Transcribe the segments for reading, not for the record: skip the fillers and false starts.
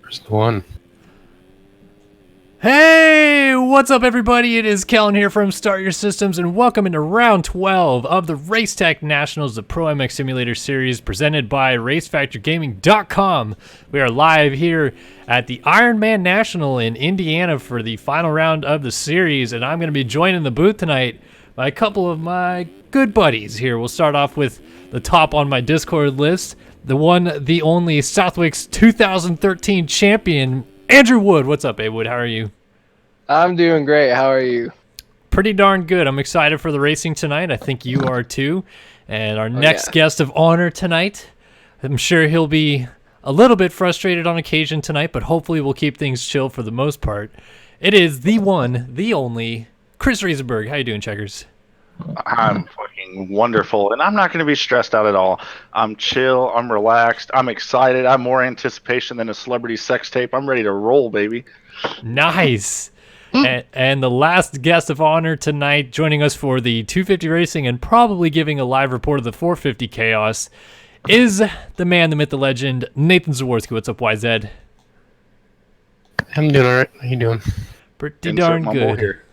Where's the one? Hey, what's up everybody? It is Kellen here from Start Your Systems, and welcome into round 12 of the Racetech Nationals, the Pro MX Simulator Series presented by RaceFactorGaming.com. We are live here at the Ironman National in Indiana for the final round of the series, and I'm going to be joining the booth tonight by a couple of my good buddies here. We'll start off with the top on my Discord list, the one, the only Southwick's 2013 champion, Andrew Wood. What's up, Wood? How are you? I'm doing great. How are you? Pretty darn good. I'm excited for the racing tonight. I think you are too. And our next guest of honor tonight, I'm sure he'll be a little bit frustrated on occasion tonight, but hopefully we'll keep things chill for the most part. It is the one, the only, Chris Riesenberg. How you doing, Checkers? I'm fucking wonderful, and I'm not going to be stressed out at all. I'm chill. I'm relaxed. I'm excited. I'm more anticipation than a celebrity sex tape. I'm ready to roll, baby. Nice. And the last guest of honor tonight, joining us for the 250 racing and probably giving a live report of the 450 chaos, is the man, the myth, the legend, Nathan Zaworski. What's up, YZ? I'm doing all right. How you doing? Pretty darn good. Here.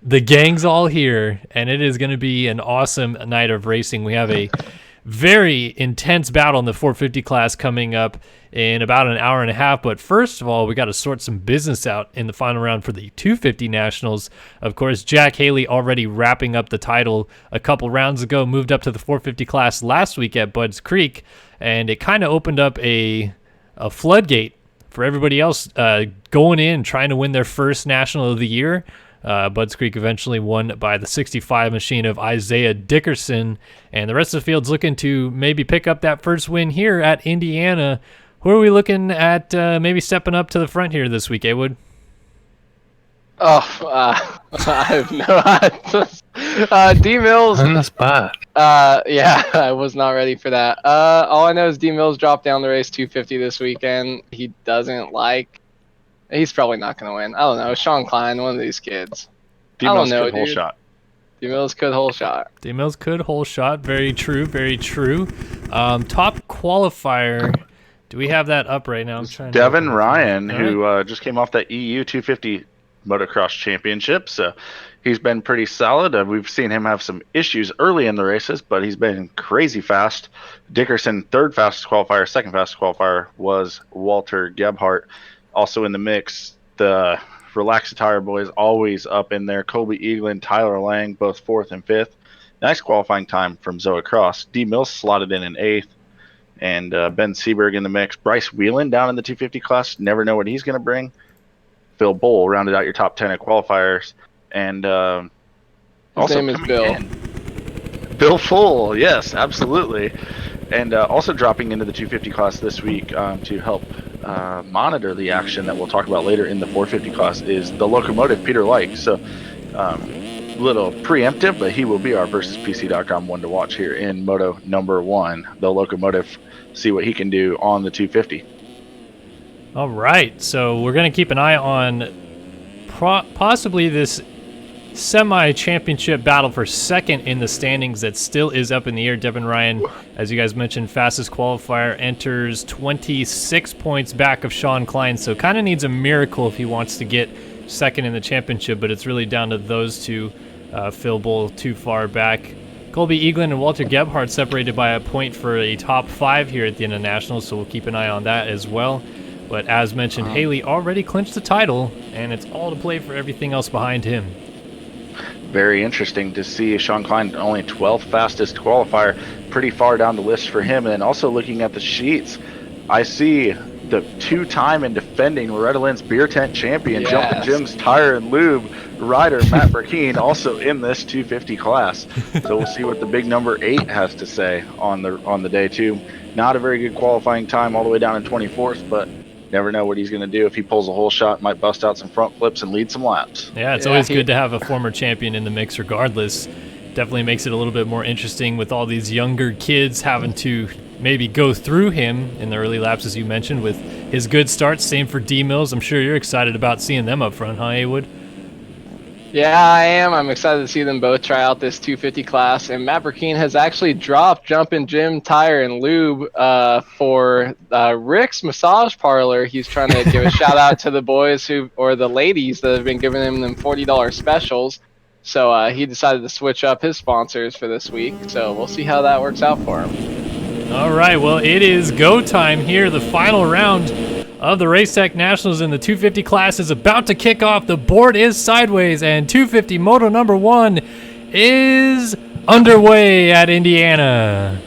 The gang's all here, and it is going to be an awesome night of racing. We have a very intense battle in the 450 class coming up in about an hour and a half. But first of all, we got to sort some business out in the final round for the 250 Nationals. Of course, Jack Haley already wrapping up the title a couple rounds ago, moved up to the 450 class last week at Budds Creek, and it kind of opened up a floodgate for everybody else going in, trying to win their first National of the year. Budds Creek eventually won by the 65 machine of Isaiah Dickerson, and the rest of the field's looking to maybe pick up that first win here at Indiana. Who are we looking at maybe stepping up to the front here this week, Wood? I have no idea. D Mills. On the spot. Yeah, I was not ready for that. All I know is D Mills dropped down the race 250 this weekend. He doesn't like. He's probably not going to win. I don't know. Sean Klein, one of these kids. D-Mills could whole shot. D-Mills could whole shot. D-Mills could whole shot. Very true. Very true. Top qualifier. Do we have that up right now? I'm trying. Devin Ryan, who just came off that EU 250 motocross championship, so he's been pretty solid. We've seen him have some issues early in the races, but he's been crazy fast. Dickerson, third fastest qualifier. Second fastest qualifier was Walter Gebhardt. Also in the mix, the Relax Tire boys always up in there. Colby Eaglin, Tyler Lang, both fourth and fifth. Nice qualifying time from Zoe Cross. D. Mills slotted in eighth. And Ben Seberg in the mix. Bryce Whelan down in the 250 class. Never know what he's going to bring. Phil Bull rounded out your top 10 at qualifiers. And His name is Bill. Bill Full, yes, absolutely. And also dropping into the 250 class this week to help monitor the action that we'll talk about later in the 450 class is the locomotive Peter Like. So little preemptive, but he will be our versus PC.com one to watch here in Moto number 1. The locomotive, see what he can do on the 250. All right, so we're going to keep an eye on possibly this semi-championship battle for second in the standings that still is up in the air. Devin Ryan, as you guys mentioned, fastest qualifier, enters 26 points back of Sean Klein, so kind of needs a miracle if he wants to get second in the championship, but it's really down to those two. Phil Bull too far back. Colby Eaglin and Walter Gebhardt separated by a point for a top 5 here at the end of Nationals, so we'll keep an eye on that as well. But as mentioned, Haley already clinched the title, and it's all to play for everything else behind him. Very interesting to see Sean Klein, only 12th fastest qualifier, pretty far down the list for him. And then also looking at the sheets, I see the two-time and defending Loretta Lynn's Beer Tent champion, Jumpin' Jim's Tire and Lube rider, Matt Burkeen, also in this 250 class. So we'll see what the big number 8 has to say on the day too. Not a very good qualifying time, all the way down in 24th, but never know what he's going to do. If he pulls a whole shot, might bust out some front flips and lead some laps. Yeah, it's always good to have a former champion in the mix regardless. Definitely makes it a little bit more interesting with all these younger kids having to maybe go through him in the early laps, as you mentioned, with his good starts. Same for D Mills. I'm sure you're excited about seeing them up front, huh, Haywood? Yeah, I am. I'm excited to see them both try out this 250 class. And Matt Burkeen has actually dropped Jumpin' Jim Tire and Lube for Rick's Massage Parlor. He's trying to give a shout out to the boys or the ladies that have been giving him them $40 specials. So he decided to switch up his sponsors for this week. So we'll see how that works out for him. All right, well, it is go time here. The final round of the Race Tech Nationals in the 250 class is about to kick off. The board is sideways, and 250 Moto number 1 is underway at Indiana.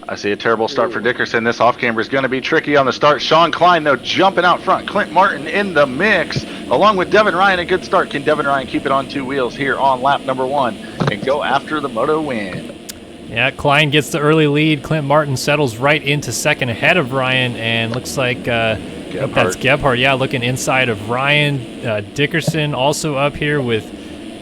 I see a terrible start for Dickerson. This off-camber is going to be tricky on the start. Sean Klein, though, jumping out front. Clint Martin in the mix, along with Devin Ryan. A good start. Can Devin Ryan keep it on 2 wheels here on lap number 1 and go after the Moto win? Yeah, Klein gets the early lead. Clint Martin settles right into second ahead of Ryan, and looks like that's Gebhardt. Yeah, looking inside of Ryan. Dickerson also up here with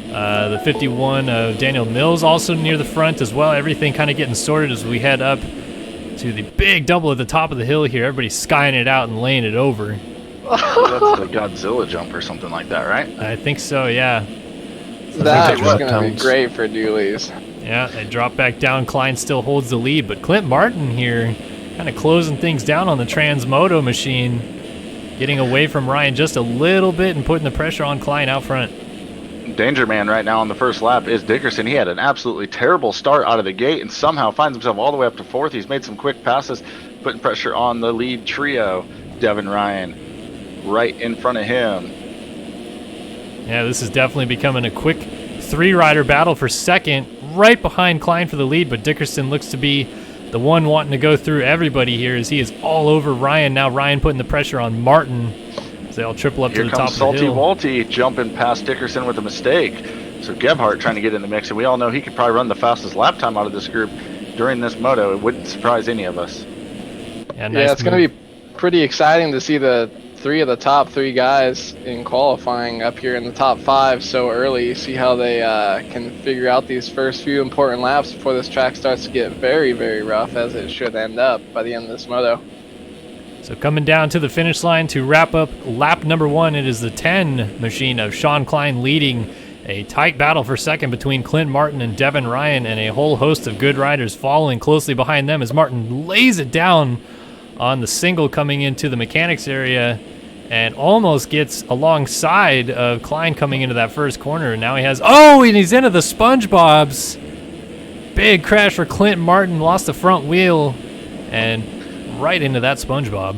the 51 of Daniel Mills also near the front as well. Everything kind of getting sorted as we head up to the big double at the top of the hill here. Everybody's skying it out and laying it over. That's the Godzilla jump or something like that, right? I think so, yeah. That's going to be great for Dooley's. Yeah, they drop back down. Klein still holds the lead, but Clint Martin here kind of closing things down on the Transmoto machine, getting away from Ryan just a little bit and putting the pressure on Klein out front. Danger man right now on the first lap is Dickerson. He had an absolutely terrible start out of the gate and somehow finds himself all the way up to 4th. He's made some quick passes, putting pressure on the lead trio. Devin Ryan right in front of him. Yeah, this is definitely becoming a quick 3-rider battle for second, right behind Klein for the lead, but Dickerson looks to be the one wanting to go through everybody here as he is all over Ryan. Now Ryan putting the pressure on Martin as they all triple up to the top of the hill. Here comes Salty Walty jumping past Dickerson with a mistake. So Gebhardt trying to get in the mix, and we all know he could probably run the fastest lap time out of this group during this moto. It wouldn't surprise any of us. Yeah, nice it's going to be pretty exciting to see the 3 of the top 3 guys in qualifying up here in the top 5 so early. See how they can figure out these first few important laps before this track starts to get very, very rough, as it should end up by the end of this moto. So coming down to the finish line to wrap up lap number 1, it is the 10 machine of Sean Klein leading. A tight battle for second between Clint Martin and Devin Ryan, and a whole host of good riders following closely behind them as Martin lays it down on the single coming into the mechanics area and almost gets alongside of Klein coming into that first corner. Now he has, and he's into the SpongeBob's. Big crash for Clint Martin, lost the front wheel and right into that SpongeBob.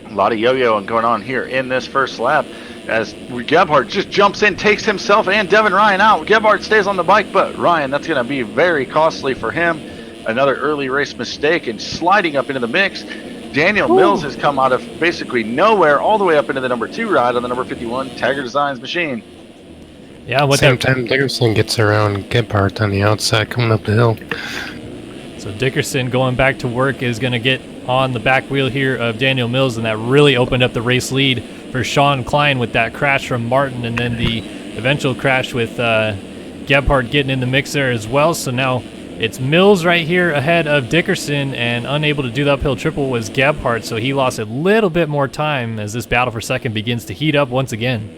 A lot of yo-yoing going on here in this first lap as Gebhardt just jumps in, takes himself and Devin Ryan out. Gebhardt stays on the bike, but Ryan, that's going to be very costly for him. Another early race mistake and sliding up into the mix. Daniel Mills has come out of basically nowhere all the way up into the number 2 ride on the number 51 Tiger Designs machine. Yeah, what same time Dickerson gets around Gebhardt on the outside coming up the hill. So Dickerson going back to work is going to get on the back wheel here of Daniel Mills, and that really opened up the race lead for Sean Klein with that crash from Martin, and then the eventual crash with Gebhardt getting in the mix there as well. So now it's Mills right here ahead of Dickerson, and unable to do the uphill triple was Gebhardt, so he lost a little bit more time as this battle for second begins to heat up once again.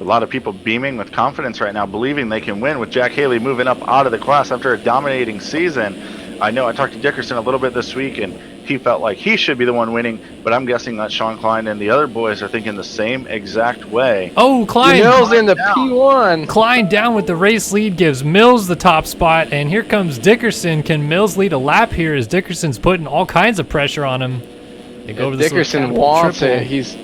A lot of people beaming with confidence right now, believing they can win with Jack Haley moving up out of the class after a dominating season. I know I talked to Dickerson a little bit this week, and he felt like he should be the one winning, but I'm guessing that Sean Klein and the other boys are thinking the same exact way. Oh, Klein! Mills in the P1. Klein down with the race lead gives Mills the top spot, and here comes Dickerson. Can Mills lead a lap here as Dickerson's putting all kinds of pressure on him? They go over this Dickerson wants it. He's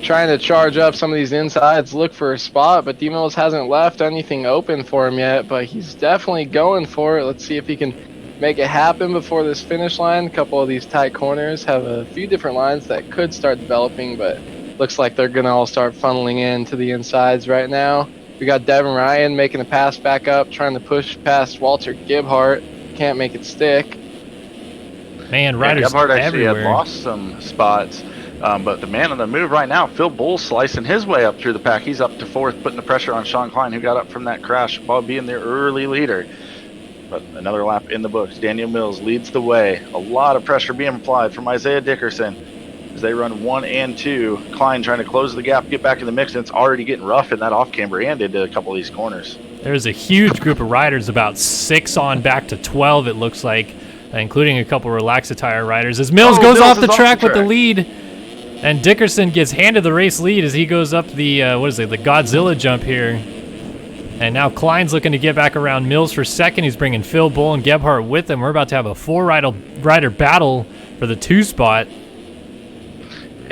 trying to charge up some of these insides, look for a spot, but D-Mills hasn't left anything open for him yet, but he's definitely going for it. Let's see if he can make it happen before this finish line. A couple of these tight corners have a few different lines that could start developing, but looks like they're going to all start funneling in to the insides right now. We got Devin Ryan making a pass back up, trying to push past Walter Gebhardt. Can't make it stick. Man, riders Gebhardt actually everywhere. had lost some spots, but the man on the move right now, Phil Bull, slicing his way up through the pack. He's up to 4th, putting the pressure on Sean Klein, who got up from that crash while being their early leader. But another lap in the books. Daniel Mills leads the way. A lot of pressure being applied from Isaiah Dickerson. as they run 1 and 2. Klein trying to close the gap, get back in the mix, and it's already getting rough in that off-camber and into a couple of these corners. There's a huge group of riders, about 6 on back to 12, it looks like, including a couple relaxed attire riders. As Mills goes off the track with the lead, and Dickerson gets handed the race lead as he goes up the, the Godzilla jump here. And now Klein's looking to get back around Mills for second. He's bringing Phil Bull and Gebhardt with him. We're about to have a 4-rider battle for the 2 spot.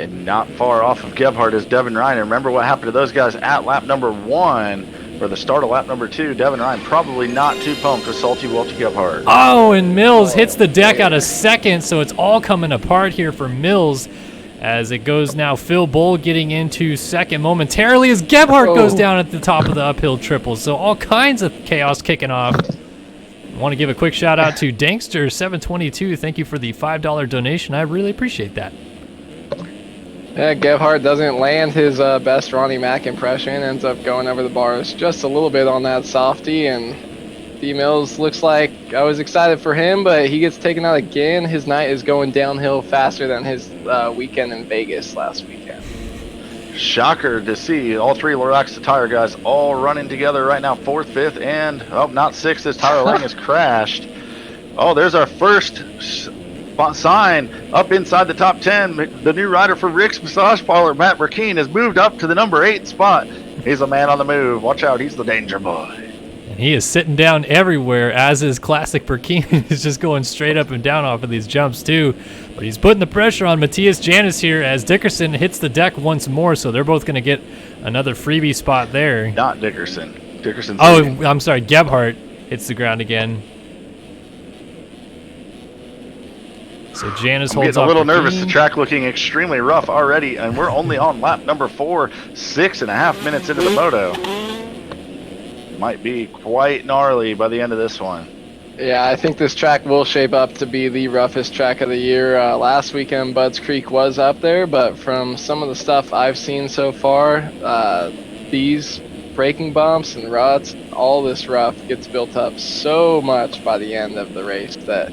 And not far off of Gebhardt is Devin Ryan. Remember what happened to those guys at lap number 1, or the start of lap number 2. Devin Ryan probably not too pumped with Salty Walty Gebhardt. Oh, and Mills hits the deck out of second, so it's all coming apart here for Mills. As it goes now, Phil Bull getting into second momentarily as Gebhardt goes down at the top of the uphill triple. So all kinds of chaos kicking off. I want to give a quick shout out to Dankster722. Thank you for the $5 donation. I really appreciate that. Yeah, Gebhardt doesn't land his best Ronnie Mack impression. Ends up going over the bars just a little bit on that softie, and D Mills looks like I was excited for him, but he gets taken out again. His night is going downhill faster than his weekend in Vegas last weekend. Shocker to see all 3 Lorax Tire guys all running together right now. 4th, 5th, and not 6th. This Tyler Lang has crashed. Oh, there's our first sign up inside the top 10. The new rider for Rick's Massage Parlor, Matt Burkeen, has moved up to the number 8 spot. He's a man on the move. Watch out, he's the danger boy. He is sitting down everywhere, as is Classic Burkeen. He's just going straight up and down off of these jumps, too. But he's putting the pressure on Matthias Janis here as Dickerson hits the deck once more, so they're both going to get another freebie spot there. Not Dickerson. Dickerson's leading. I'm sorry. Gebhardt hits the ground again. So Janis holds off. I'm getting a little Burkeen. nervous. The track looking extremely rough already, and we're only on lap number 4, 6.5 minutes into the moto. Might be quite gnarly by the end of this one. Yeah, I think this track will shape up to be the roughest track of the year. Last weekend, Budds Creek was up there, but from some of the stuff I've seen so far, these braking bumps and ruts, all this rough gets built up so much by the end of the race that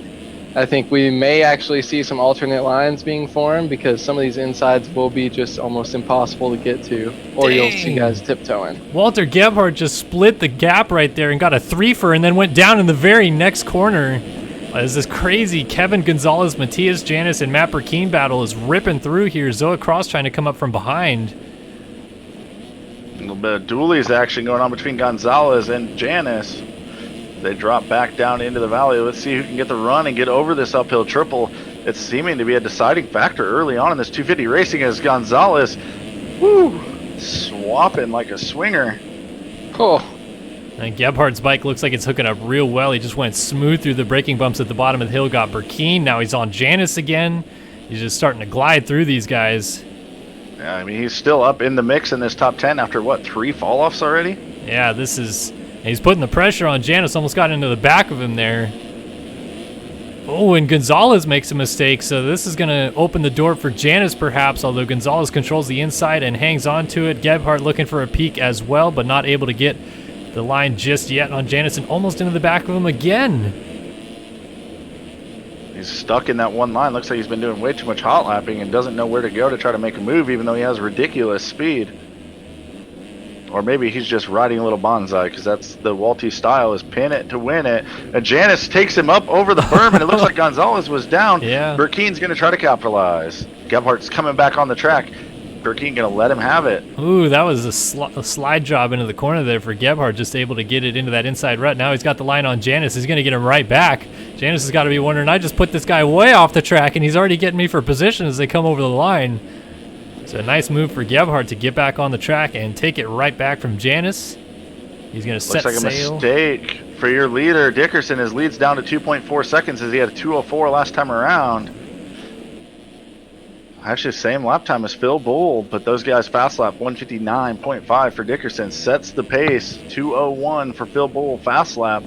I think we may actually see some alternate lines being formed, because some of these insides will be just almost impossible to get to, or you'll see guys tiptoeing. Walter Gebhardt just split the gap right there and got a 3-fer and then went down in the very next corner. As this crazy Kevin Gonzalez, Matthias Janis, and Matt Burkeen battle is ripping through here. Zoa Cross trying to come up from behind. A little bit of dualies action going on between Gonzalez and Janis. They drop back down into the valley. Let's see who can get the run and get over this uphill triple. It's seeming to be a deciding factor early on in this 250 racing as Gonzalez, swapping like a swinger. Oh. And Gebhardt's bike looks like it's hooking up real well. He just went smooth through the braking bumps at the bottom of the hill, got Burkeen. Now he's on Janis again. He's just starting to glide through these guys. Yeah, I mean, he's still up in the mix in this top 10 after, 3 fall-offs already? Yeah, he's putting the pressure on Janis, almost got into the back of him there. Oh, and Gonzalez makes a mistake, so this is going to open the door for Janis perhaps, although Gonzalez controls the inside and hangs on to it. Gebhardt looking for a peek as well, but not able to get the line just yet on Janis, and almost into the back of him again. He's stuck in that one line. Looks like he's been doing way too much hot lapping and doesn't know where to go to try to make a move, even though he has ridiculous speed. Or maybe he's just riding a little bonsai, because that's the Walty style, is pin it to win it. And Janis takes him up over the berm, and it looks like Gonzalez was down. Yeah. Burkeen's going to try to capitalize. Gebhardt's coming back on the track. Burkeen going to let him have it. Ooh, that was a slide job into the corner there for Gebhardt, just able to get it into that inside rut. Now he's got the line on Janis. He's going to get him right back. Janis has got to be wondering, I just put this guy way off the track, and he's already getting me for position as they come over the line. So a nice move for Gebhardt to get back on the track and take it right back from Janis. He's going to set sail. Looks like sail. a mistake for your leader, Dickerson. His lead's down to 2.4 seconds as he had a 2:04 last time around. Actually, same lap time as Phil Bull, but those guys fast lap 159.5 for Dickerson. Sets the pace, 2:01 for Phil Bull fast lap.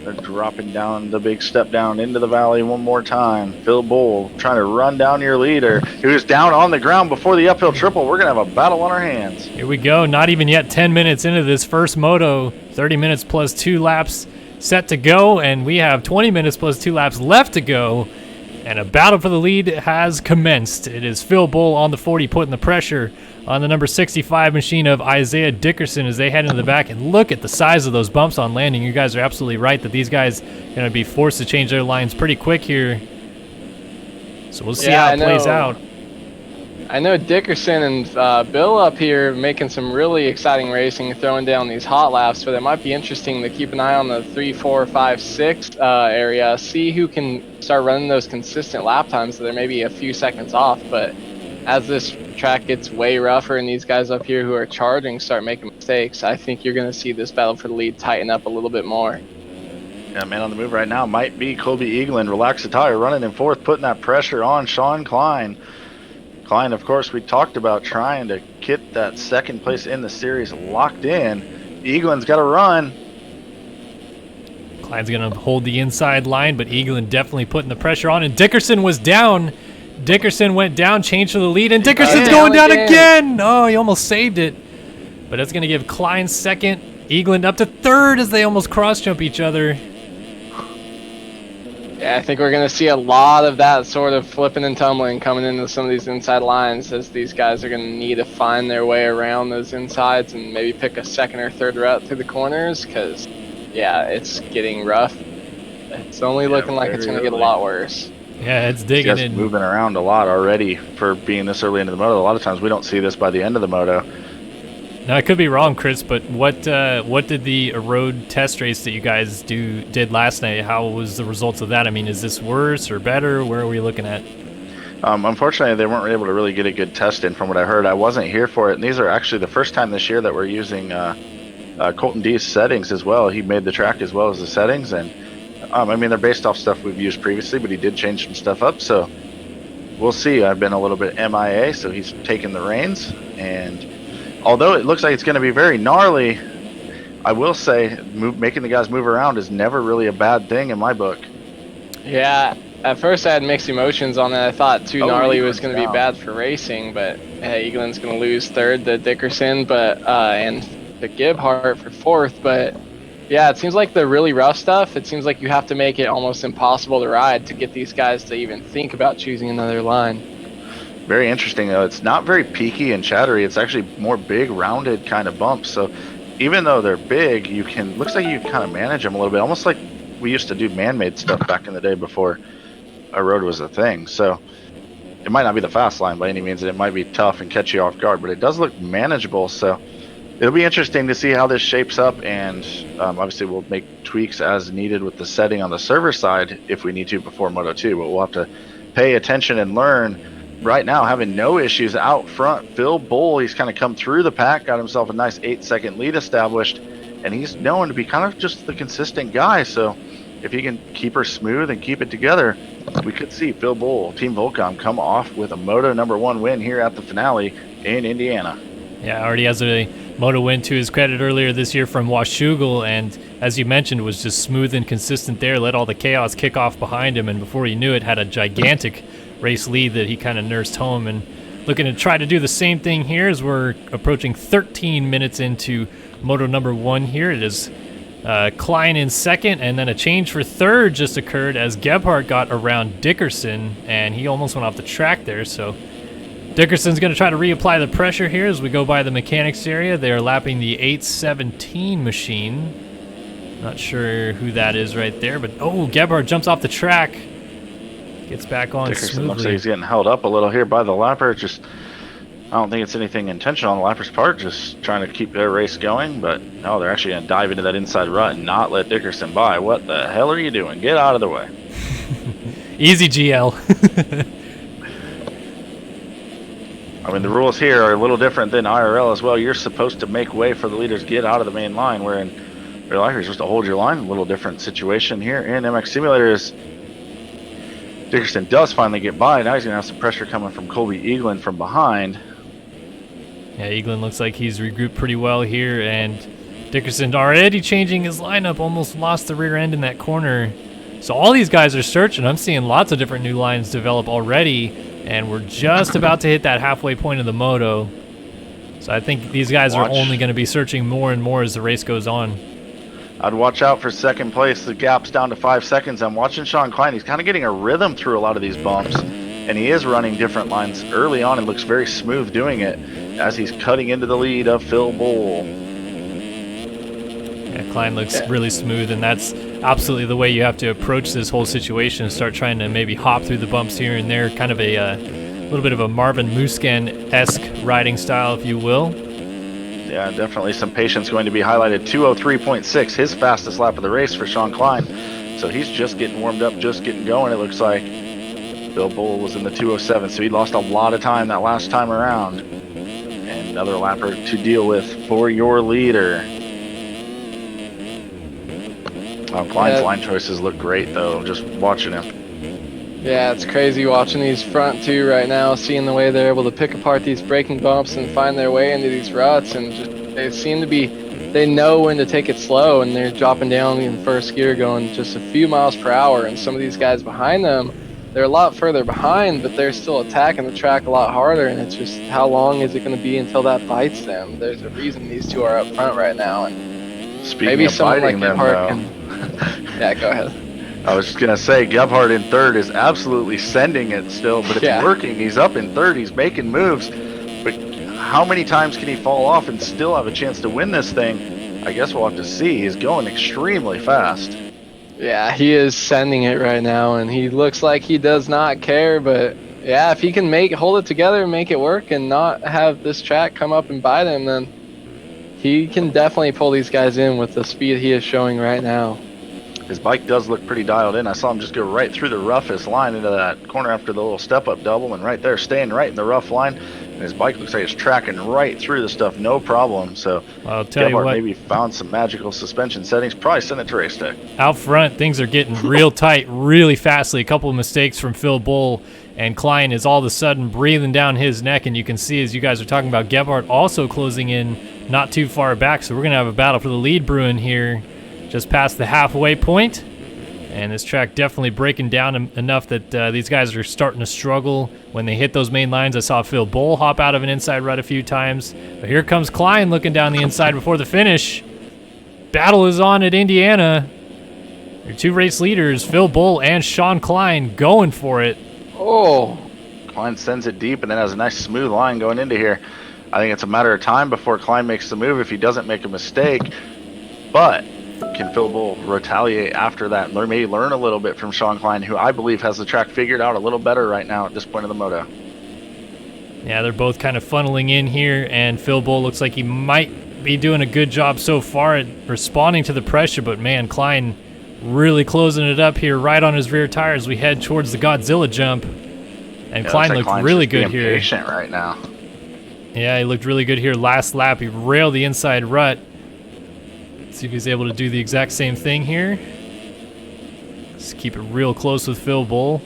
They're dropping down the big step down into the valley one more time. Phil Bull trying to run down your leader, who's down on the ground before the uphill triple. We're going to have a battle on our hands. Here we go. Not even yet 10 minutes into this first moto. 30 minutes plus 2 laps set to go, and we have 20 minutes plus 2 laps left to go And a battle for the lead has commenced. It is Phil Bull on the 40 putting the pressure on the number 65 machine of Isaiah Dickerson as they head into the back. And look at the size of those bumps on landing. You guys are absolutely right that these guys are going to be forced to change their lines pretty quick here. So we'll see how it plays out. I know Dickerson and Bill up here making some really exciting racing, throwing down these hot laps, but it might be interesting to keep an eye on the 3, 4, 5, 6 area, see who can start running those consistent lap times. So they're maybe a few seconds off, but as this track gets way rougher and these guys up here who are charging start making mistakes, I think you're going to see this battle for the lead tighten up a little bit more. Yeah, man on the move right now might be Colby Eaglin. Relax the tire, running in fourth, putting that pressure on Sean Klein. Klein, of course, we talked about trying to get that second place in the series locked in. Eaglin's got to run. Klein's going to hold the inside line, but Eaglin definitely putting the pressure on. And Dickerson was down. Dickerson went down, changed to the lead, and Dickerson's going down again. Oh, he almost saved it. But that's going to give Klein second. Eaglin up to third as they almost cross-jump each other. Yeah, I think we're going to see a lot of that sort of flipping and tumbling coming into some of these inside lines as these guys are going to need to find their way around those insides and maybe pick a second or third route through the corners because, yeah, it's getting rough. It's only looking like it's going to get a lot worse. Yeah, it's digging in. Moving around a lot already for being this early into the moto. A lot of times we don't see this by the end of the moto. Now, I could be wrong, Chris, but what did the road test race that you guys did last night, how was the results of that? I mean, is this worse or better? Where are we looking at? Unfortunately, they weren't able to really get a good test in from what I heard. I wasn't here for it, and these are actually the first time this year that we're using Colton D's settings as well. He made the track as well as the settings, and I mean, they're based off stuff we've used previously, but he did change some stuff up, so we'll see. I've been a little bit MIA, so he's taking the reins, and although it looks like it's going to be very gnarly, I will say making the guys move around is never really a bad thing in my book. Yeah, at first I had mixed emotions on it. I thought too gnarly was going to be bad for racing, but Eaglin's going to lose third to Dickerson, but and to Gebhardt for fourth. But yeah, it seems like the really rough stuff, it seems like you have to make it almost impossible to ride to get these guys to even think about choosing another line. Very interesting, though. It's not very peaky and chattery. It's actually more big, rounded kind of bumps. So even though they're big, looks like you can kind of manage them a little bit, almost like we used to do man-made stuff back in the day before a road was a thing. So it might not be the fast line by any means, and it might be tough and catch you off guard, but it does look manageable. So it'll be interesting to see how this shapes up, and obviously we'll make tweaks as needed with the setting on the server side if we need to before Moto 2, but we'll have to pay attention and learn. Right now, having no issues out front. Phil Bull, he's kind of come through the pack, got himself a nice 8-second lead established, and he's known to be kind of just the consistent guy. So if he can keep her smooth and keep it together, we could see Phil Bull, Team Volcom, come off with a Moto #1 win here at the finale in Indiana. Yeah, already has a Moto win to his credit earlier this year from Washougal, and as you mentioned, was just smooth and consistent there, let all the chaos kick off behind him, and before you knew it, had a gigantic race lead that he kind of nursed home, and looking to try to do the same thing here as we're approaching 13 minutes into Moto #1 here. It is Klein in second, and then a change for third just occurred as Gebhardt got around Dickerson, and he almost went off the track there, so Dickerson's going to try to reapply the pressure here as we go by the mechanics area. They are lapping the 817 machine. Not sure who that is right there, but Gebhardt jumps off the track. Gets back on Dickerson smoothly. looks like he's getting held up a little here by the lapper. I don't think it's anything intentional on the lapper's part, just trying to keep their race going. But no, they're actually going to dive into that inside rut and not let Dickerson by. What the hell are you doing? Get out of the way. Easy, GL. I mean, the rules here are a little different than IRL as well. You're supposed to make way for the leaders, get out of the main line, where in real life you're supposed to hold your line. A little different situation here in MX Simulator is Dickerson does finally get by. Now he's going to have some pressure coming from Colby Eaglin from behind. Yeah, Eaglin looks like he's regrouped pretty well here, and Dickerson already changing his lineup, almost lost the rear end in that corner. So all these guys are searching. I'm seeing lots of different new lines develop already, and we're just about to hit that halfway point of the Moto. So I think these guys are only going to be searching more and more as the race goes on. I'd watch out for second place. The gap's down to 5 seconds. I'm watching Sean Klein. He's kind of getting a rhythm through a lot of these bumps, and he is running different lines early on and looks very smooth doing it as he's cutting into the lead of Phil Bull. Yeah, Klein looks really smooth, and that's absolutely the way you have to approach this whole situation and start trying to maybe hop through the bumps here and there, kind of a little bit of a Marvin Muscan-esque riding style, if you will. Yeah, definitely some patience going to be highlighted. 2:03.6, his fastest lap of the race for Sean Klein. So he's just getting warmed up, just getting going, it looks like. Bill Bull was in the 2:07, so he lost a lot of time that last time around. And another lapper to deal with for your leader. Klein's line choices look great, though, just watching him. Yeah, it's crazy watching these front two right now, seeing the way they're able to pick apart these braking bumps and find their way into these ruts, and just they seem to be, they know when to take it slow, and they're dropping down in first gear going just a few miles per hour, and some of these guys behind them, they're a lot further behind, but they're still attacking the track a lot harder, and it's just how long is it going to be until that bites them? There's a reason these two are up front right now, and Speaking maybe of someone like biting them, Gebhardt though. Yeah, go ahead. I was just going to say, Gebhardt in third is absolutely sending it still, but it's working. He's up in third. He's making moves. But how many times can he fall off and still have a chance to win this thing? I guess we'll have to see. He's going extremely fast. Yeah, he is sending it right now, and he looks like he does not care. But, yeah, if he can hold it together and make it work and not have this track come up and bite him, then he can definitely pull these guys in with the speed he is showing right now. His bike does look pretty dialed in. I saw him just go right through the roughest line into that corner after the little step-up double, and right there, staying right in the rough line. And his bike looks like it's tracking right through the stuff, no problem. So I'll tell you what, maybe found some magical suspension settings. Probably sent it to race tech. Out front, things are getting real tight really fastly. A couple of mistakes from Phil Bull, and Klein is all of a sudden breathing down his neck, and you can see, as you guys are talking about, Gebhardt also closing in not too far back. So we're going to have a battle for the lead brewing here just past the halfway point. And this track definitely breaking down enough that these guys are starting to struggle when they hit those main lines. I saw Phil Bull hop out of an inside rut a few times. But here comes Klein looking down the inside before the finish. Battle is on at Indiana. Your two race leaders, Phil Bull and Sean Klein, going for it. Oh. Klein sends it deep and then has a nice smooth line going into here. I think it's a matter of time before Klein makes the move if he doesn't make a mistake. But can Phil Bull retaliate after that and maybe learn a little bit from Sean Klein, who I believe has the track figured out a little better right now at this point of the moto? Yeah, they're both kind of funneling in here, and Phil Bull looks like he might be doing a good job so far at responding to the pressure, but man, Klein really closing it up here right on his rear tire as we head towards the Godzilla jump. And Yeah, Klein like looked Klein's really just being good here. patient right now. Yeah, he looked really good here last lap. He railed the inside rut. See if he's able to do the exact same thing here. Let's keep it real close with Phil Bull.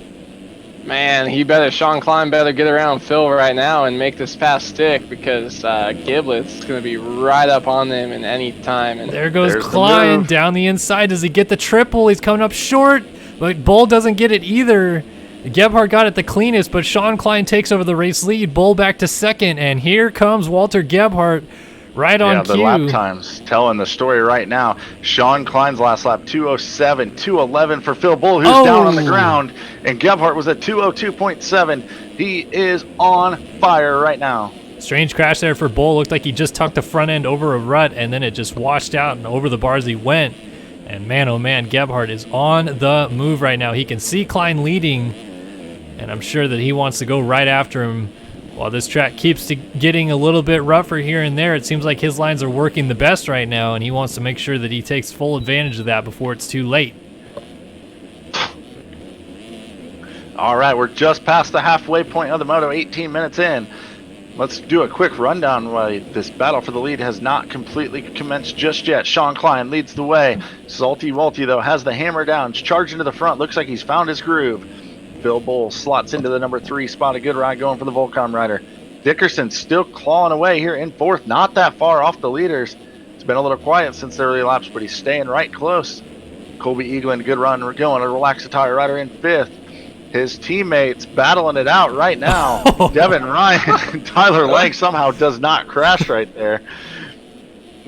Man, Sean Klein better get around Phil right now and make this pass stick, because Giblet's going to be right up on them in any time. And There goes there's the Klein move. down the inside. Does he get the triple? He's coming up short, but Bull doesn't get it either. Gebhardt got it the cleanest, but Sean Klein takes over the race lead. Bull back to second, and here comes Walter Gebhardt right on the cue. lap times telling the story right now. Sean Klein's last lap, 2:07, 2:11 for Phil Bull, who's down on the ground, and Gebhardt was at 2:02.7. He is on fire right now. Strange crash there for Bull. Looked like he just tucked the front end over a rut, and then it just washed out, and over the bars he went. And man, oh man, Gebhardt is on the move right now. He can see Klein leading, and I'm sure that he wants to go right after him. While this track keeps getting a little bit rougher here and there, it seems like his lines are working the best right now, and he wants to make sure that he takes full advantage of that before it's too late. All right, we're just past the halfway point of the moto, 18 minutes in. Let's do a quick rundown why this battle for the lead has not completely commenced just yet. Sean Klein leads the way. Salty Walty, though, has the hammer down, charging to the front. Looks like he's found his groove. Phil Bull slots into the number 3 spot. A good ride going for the Volcom rider. Dickerson still clawing away here in 4th, not that far off the leaders. It's been a little quiet since the early laps, but he's staying right close. Colby Eaglin, good run. We're going. A relaxed tire rider in 5th. His teammates battling it out right now. Devin Ryan and Tyler Lang somehow does not crash right there.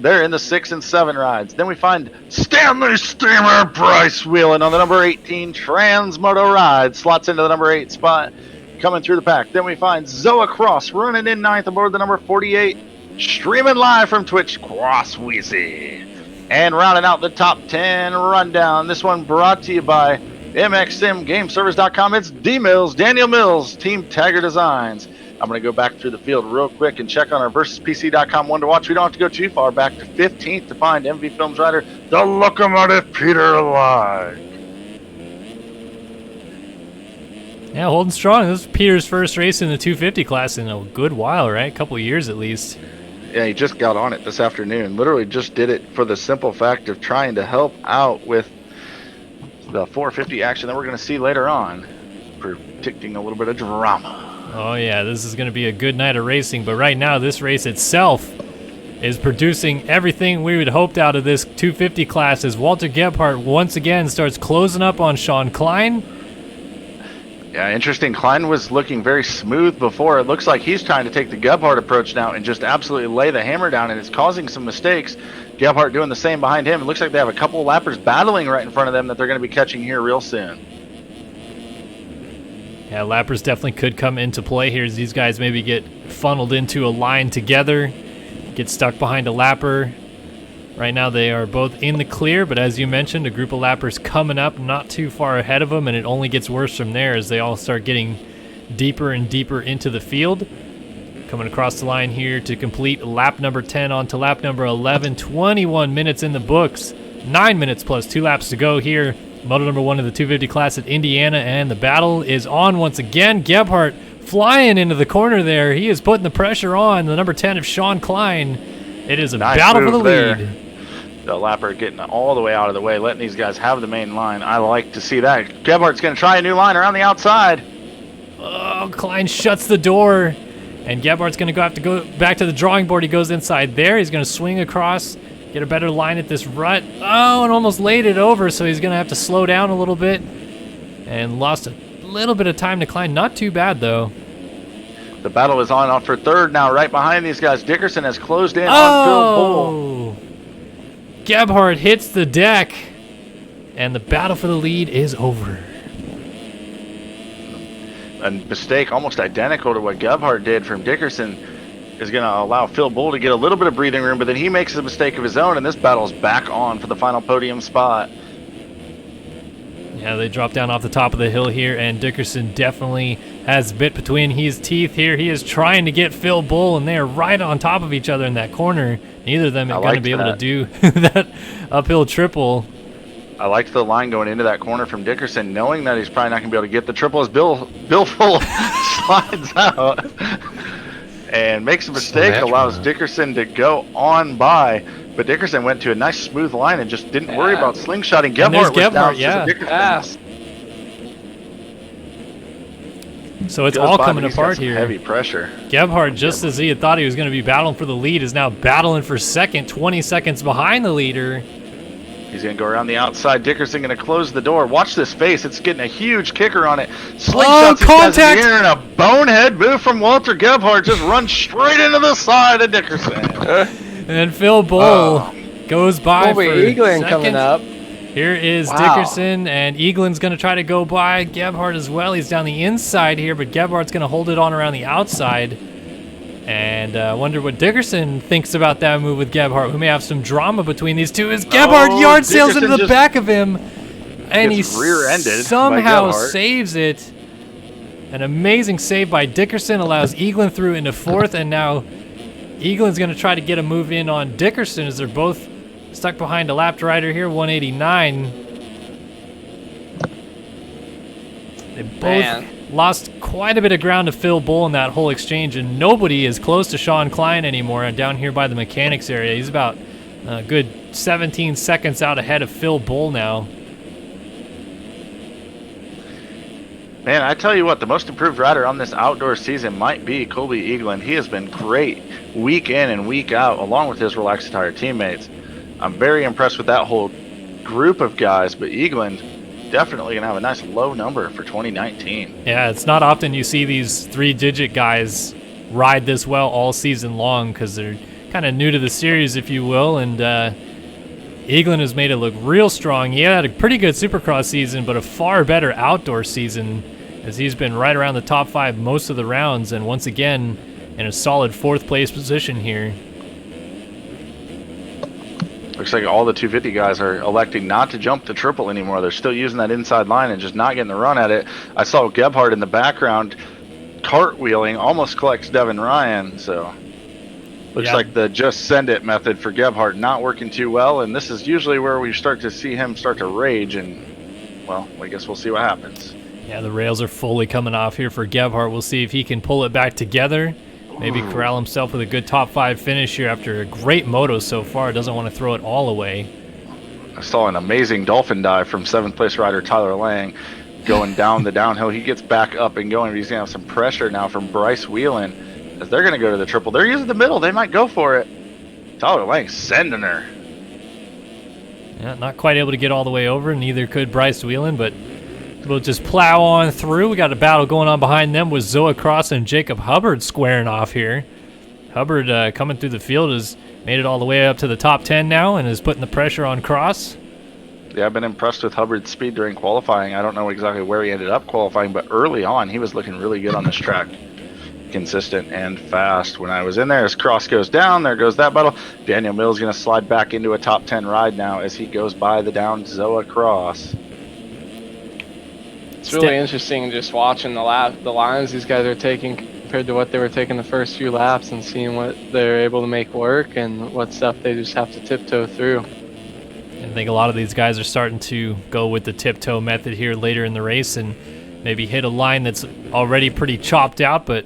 They're in the 6 and 7 rides. Then we find Stanley Steamer Bryce wheeling on the number 18 Trans Moto ride. Slots into the number 8 spot, coming through the pack. Then we find Zoa Cross running in 9th aboard the number 48. Streaming live from Twitch, Cross Wheezy. And rounding out the top 10 rundown. This one brought to you by MXMGameservice.com. It's D Mills, Daniel Mills, Team Tagger Designs. I'm going to go back through the field real quick and check on our VersusPC.com one to watch. We don't have to go too far back to 15th to find MV Films rider, the locomotive Peter Lie. Yeah, holding strong. This is Peter's first race in the 250 class in a good while, right? A couple of years at least. Yeah, he just got on it this afternoon. Literally just did it for the simple fact of trying to help out with the 450 action that we're going to see later on, predicting a little bit of drama. Oh yeah, this is going to be a good night of racing, but right now this race itself is producing everything we would hoped out of this 250 class as Walter Gebhardt once again starts closing up on Sean Klein. Yeah, interesting. Klein was looking very smooth before. It looks like he's trying to take the Gebhardt approach now and just absolutely lay the hammer down, and it's causing some mistakes. Gebhardt doing the same behind him. It looks like they have a couple of lappers battling right in front of them that they're going to be catching here real soon. Yeah, lappers definitely could come into play here as these guys maybe get funneled into a line together, get stuck behind a lapper. Right now they are both in the clear, but as you mentioned, a group of lappers coming up not too far ahead of them, and it only gets worse from there as they all start getting deeper and deeper into the field. Coming across the line here to complete lap number 10 onto lap number 11. 21 minutes in the books, 9 minutes plus 2 laps to go here. Moto number 1 of the 250 class at Indiana, and the battle is on once again. Gebhardt flying into the corner there. He is putting the pressure on the number 10 of Sean Klein. It is a Nice battle for the move there. lead. The lapper getting all the way out of the way, letting these guys have the main line. I like to see that. Gebhardt's going to try a new line around the outside. Oh, Klein shuts the door, and Gebhardt's going to have to go back to the drawing board. He goes inside there. He's going to swing across, get a better line at this rut. Oh, and almost laid it over, so he's going to have to slow down a little bit. And lost a little bit of time to Klein. Not too bad, though. The battle is on for third now, right behind these guys. Dickerson has closed in on Phil Bull. Gebhardt hits the deck, and the battle for the lead is over. A mistake almost identical to what Gebhardt did from Dickerson is going to allow Phil Bull to get a little bit of breathing room, but then he makes a mistake of his own, and this battle is back on for the final podium spot. Yeah, they drop down off the top of the hill here, and Dickerson definitely has a bit between his teeth here. He is trying to get Phil Bull, and they are right on top of each other in that corner. Neither of them are going to be able to do that uphill triple. I liked the line going into that corner from Dickerson, knowing that he's probably not going to be able to get the triple as Bill Full slides out and makes a mistake, allows Dickerson to go on by. But Dickerson went to a nice smooth line and just didn't worry about slingshotting. Gebhardt was down. Yeah. So it's all coming apart here. Heavy pressure. Gebhardt, just as he had thought he was going to be battling for the lead, is now battling for second, 20 seconds behind the leader. He's going to go around the outside. Dickerson going to close the door. Watch this face. It's getting a huge kicker on it. Slingshots contact! In the air, and a bonehead move from Walter Gebhardt just runs straight into the side of Dickerson. And then Phil Bull goes by for Eaglin second. coming up. Here is Dickerson, and Eaglin's going to try to go by Gebhardt as well. He's down the inside here, but Gebhardt's going to hold it on around the outside. And wonder what Dickerson thinks about that move with Gebhardt. We may have some drama between these two as Gebhardt yard sails into the back of him. And he somehow saves it. An amazing save by Dickerson allows Eaglin through into fourth, and now Eaglin's going to try to get a move in on Dickerson as they're both stuck behind a lapped rider here, 189. They both lost quite a bit of ground to Phil Bull in that whole exchange, and nobody is close to Sean Klein anymore down here by the mechanics area. He's about a good 17 seconds out ahead of Phil Bull now. Man, I tell you what, the most improved rider on this outdoor season might be Colby Eaglin. He has been great week in and week out, along with his Relaxed Tire teammates. I'm very impressed with that whole group of guys, but Eaglin definitely going to have a nice low number for 2019. Yeah, it's not often you see these three-digit guys ride this well all season long because they're kind of new to the series, if you will, and Eaglin has made it look real strong. He had a pretty good Supercross season, but a far better outdoor season, as he's been right around the top 5 most of the rounds, and once again in a solid 4th place position here. Looks like all the 250 guys are electing not to jump the triple anymore. They're still using that inside line and just not getting the run at it. I saw Gebhardt in the background cartwheeling, almost collects Devin Ryan, so looks like the just send it method for Gebhardt not working too well, and this is usually where we start to see him start to rage, and well, I guess we'll see what happens. Yeah, the rails are fully coming off here for Gebhardt. We'll see if he can pull it back together. Maybe corral himself with a good top 5 finish here after a great moto so far. Doesn't want to throw it all away. I saw an amazing dolphin dive from 7th place rider Tyler Lang going down the downhill. He gets back up and going. He's going to have some pressure now from Bryce Whelan as they're going to go to the triple. They're using the middle. They might go for it. Tyler Lang sending her. Yeah, not quite able to get all the way over. Neither could Bryce Whelan, but we'll just plow on through. We got a battle going on behind them with Zoa Cross and Jacob Hubbard squaring off here. Hubbard coming through the field has made it all the way up to the top 10 now and is putting the pressure on Cross. Yeah, I've been impressed with Hubbard's speed during qualifying. I don't know exactly where he ended up qualifying, but early on he was looking really good on this track. Consistent and fast. When I was in there, as Cross goes down, there goes that battle. Daniel Mills going to slide back into a top 10 ride now as he goes by the down Zoa Cross. It's really interesting just watching the lines these guys are taking compared to what they were taking the first few laps and seeing what they're able to make work and what stuff they just have to tiptoe through. I think a lot of these guys are starting to go with the tiptoe method here later in the race and maybe hit a line that's already pretty chopped out, but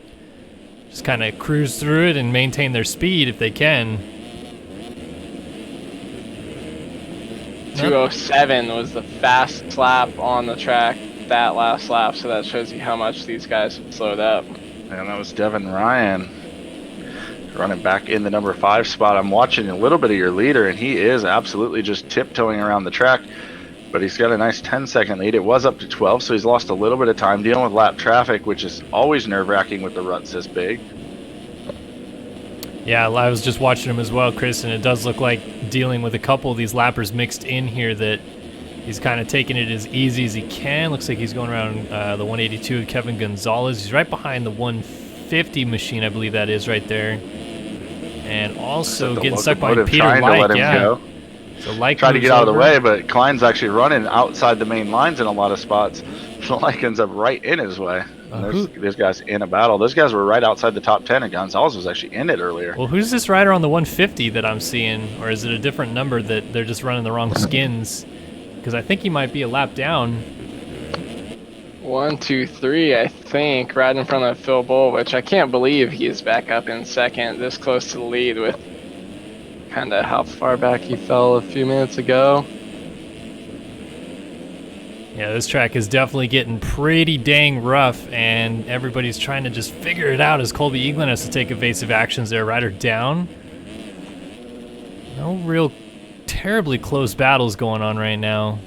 just kind of cruise through it and maintain their speed if they can. 207 was the fastest lap on the track that last lap, so that shows you how much these guys have slowed up. And that was Devin Ryan running back in the number 5 spot. I'm watching a little bit of your leader, and he is absolutely just tiptoeing around the track, but he's got a nice 10-second lead. It was up to 12, so he's lost a little bit of time dealing with lap traffic, which is always nerve-wracking with the ruts this big. Yeah, I was just watching him as well, Chris, and it does look like dealing with a couple of these lappers mixed in here that he's kind of taking it as easy as he can. Looks like he's going around the 182 of Kevin Gonzalez. He's right behind the 150 machine, I believe that is right there. And also getting stuck by Peter Light. Go. So Light tried to get out of the way, but Klein's actually running outside the main lines in a lot of spots. So Light ends up right in his way. There's guys in a battle. Those guys were right outside the top 10, and Gonzalez was actually in it earlier. Well, who's this rider on the 150 that I'm seeing? Or is it a different number that they're just running the wrong skins? Because I think he might be a lap down. 1, 2, 3, I think, right in front of Phil Bull, which I can't believe he is back up in second, this close to the lead with kind of how far back he fell a few minutes ago. Yeah, this track is definitely getting pretty dang rough, and everybody's trying to just figure it out as Colby Eaglin has to take evasive actions there. Rider down. No real terribly close battles going on right now.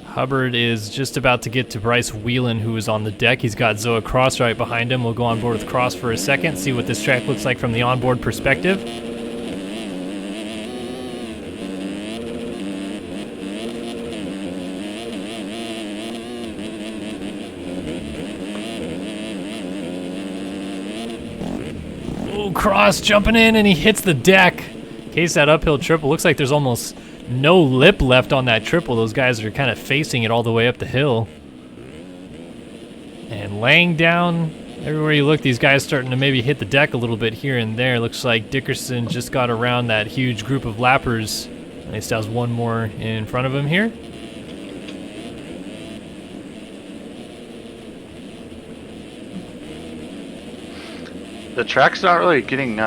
Hubbard is just about to get to Bryce Whelan, who is on the deck. He's got Zoa Cross right behind him. We'll go on board with Cross for a second, see what this track looks like from the onboard perspective. Oh, Cross jumping in, and he hits the deck. Case that uphill triple. Looks like there's almost no lip left on that triple. Those guys are kind of facing it all the way up the hill. And laying down, everywhere you look, these guys starting to maybe hit the deck a little bit here and there. Looks like Dickerson just got around that huge group of lappers. And he still has one more in front of him here. The track's not really getting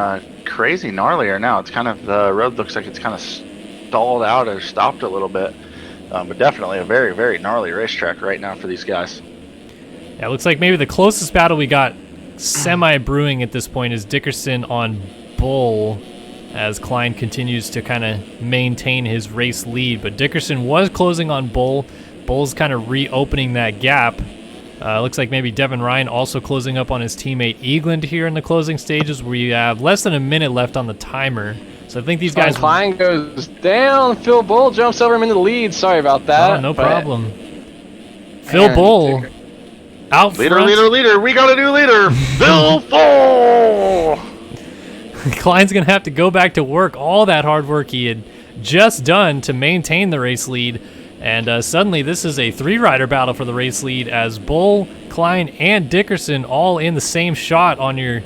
crazy gnarlier now. It's kind of, the road looks like it's kind of stalled out or stopped a little bit. But definitely a very, very gnarly racetrack right now for these guys. Yeah, it looks like maybe the closest battle we got semi-brewing at this point is Dickerson on Bull, as Klein continues to kind of maintain his race lead. But Dickerson was closing on Bull. Bull's kind of reopening that gap. Looks like maybe Devin Ryan also closing up on his teammate Eagland here in the closing stages. We have less than a minute left on the timer. So I think these guys... Klein goes down. Phil Bull jumps over him into the lead. Sorry about that. Oh, no problem. Phil Bull out front. Leader. We got a new leader. Phil Bull. Klein's going to have to go back to work. All that hard work he had just done to maintain the race lead. And suddenly this is a 3-rider battle for the race lead as Bull, Klein, and Dickerson all in the same shot on your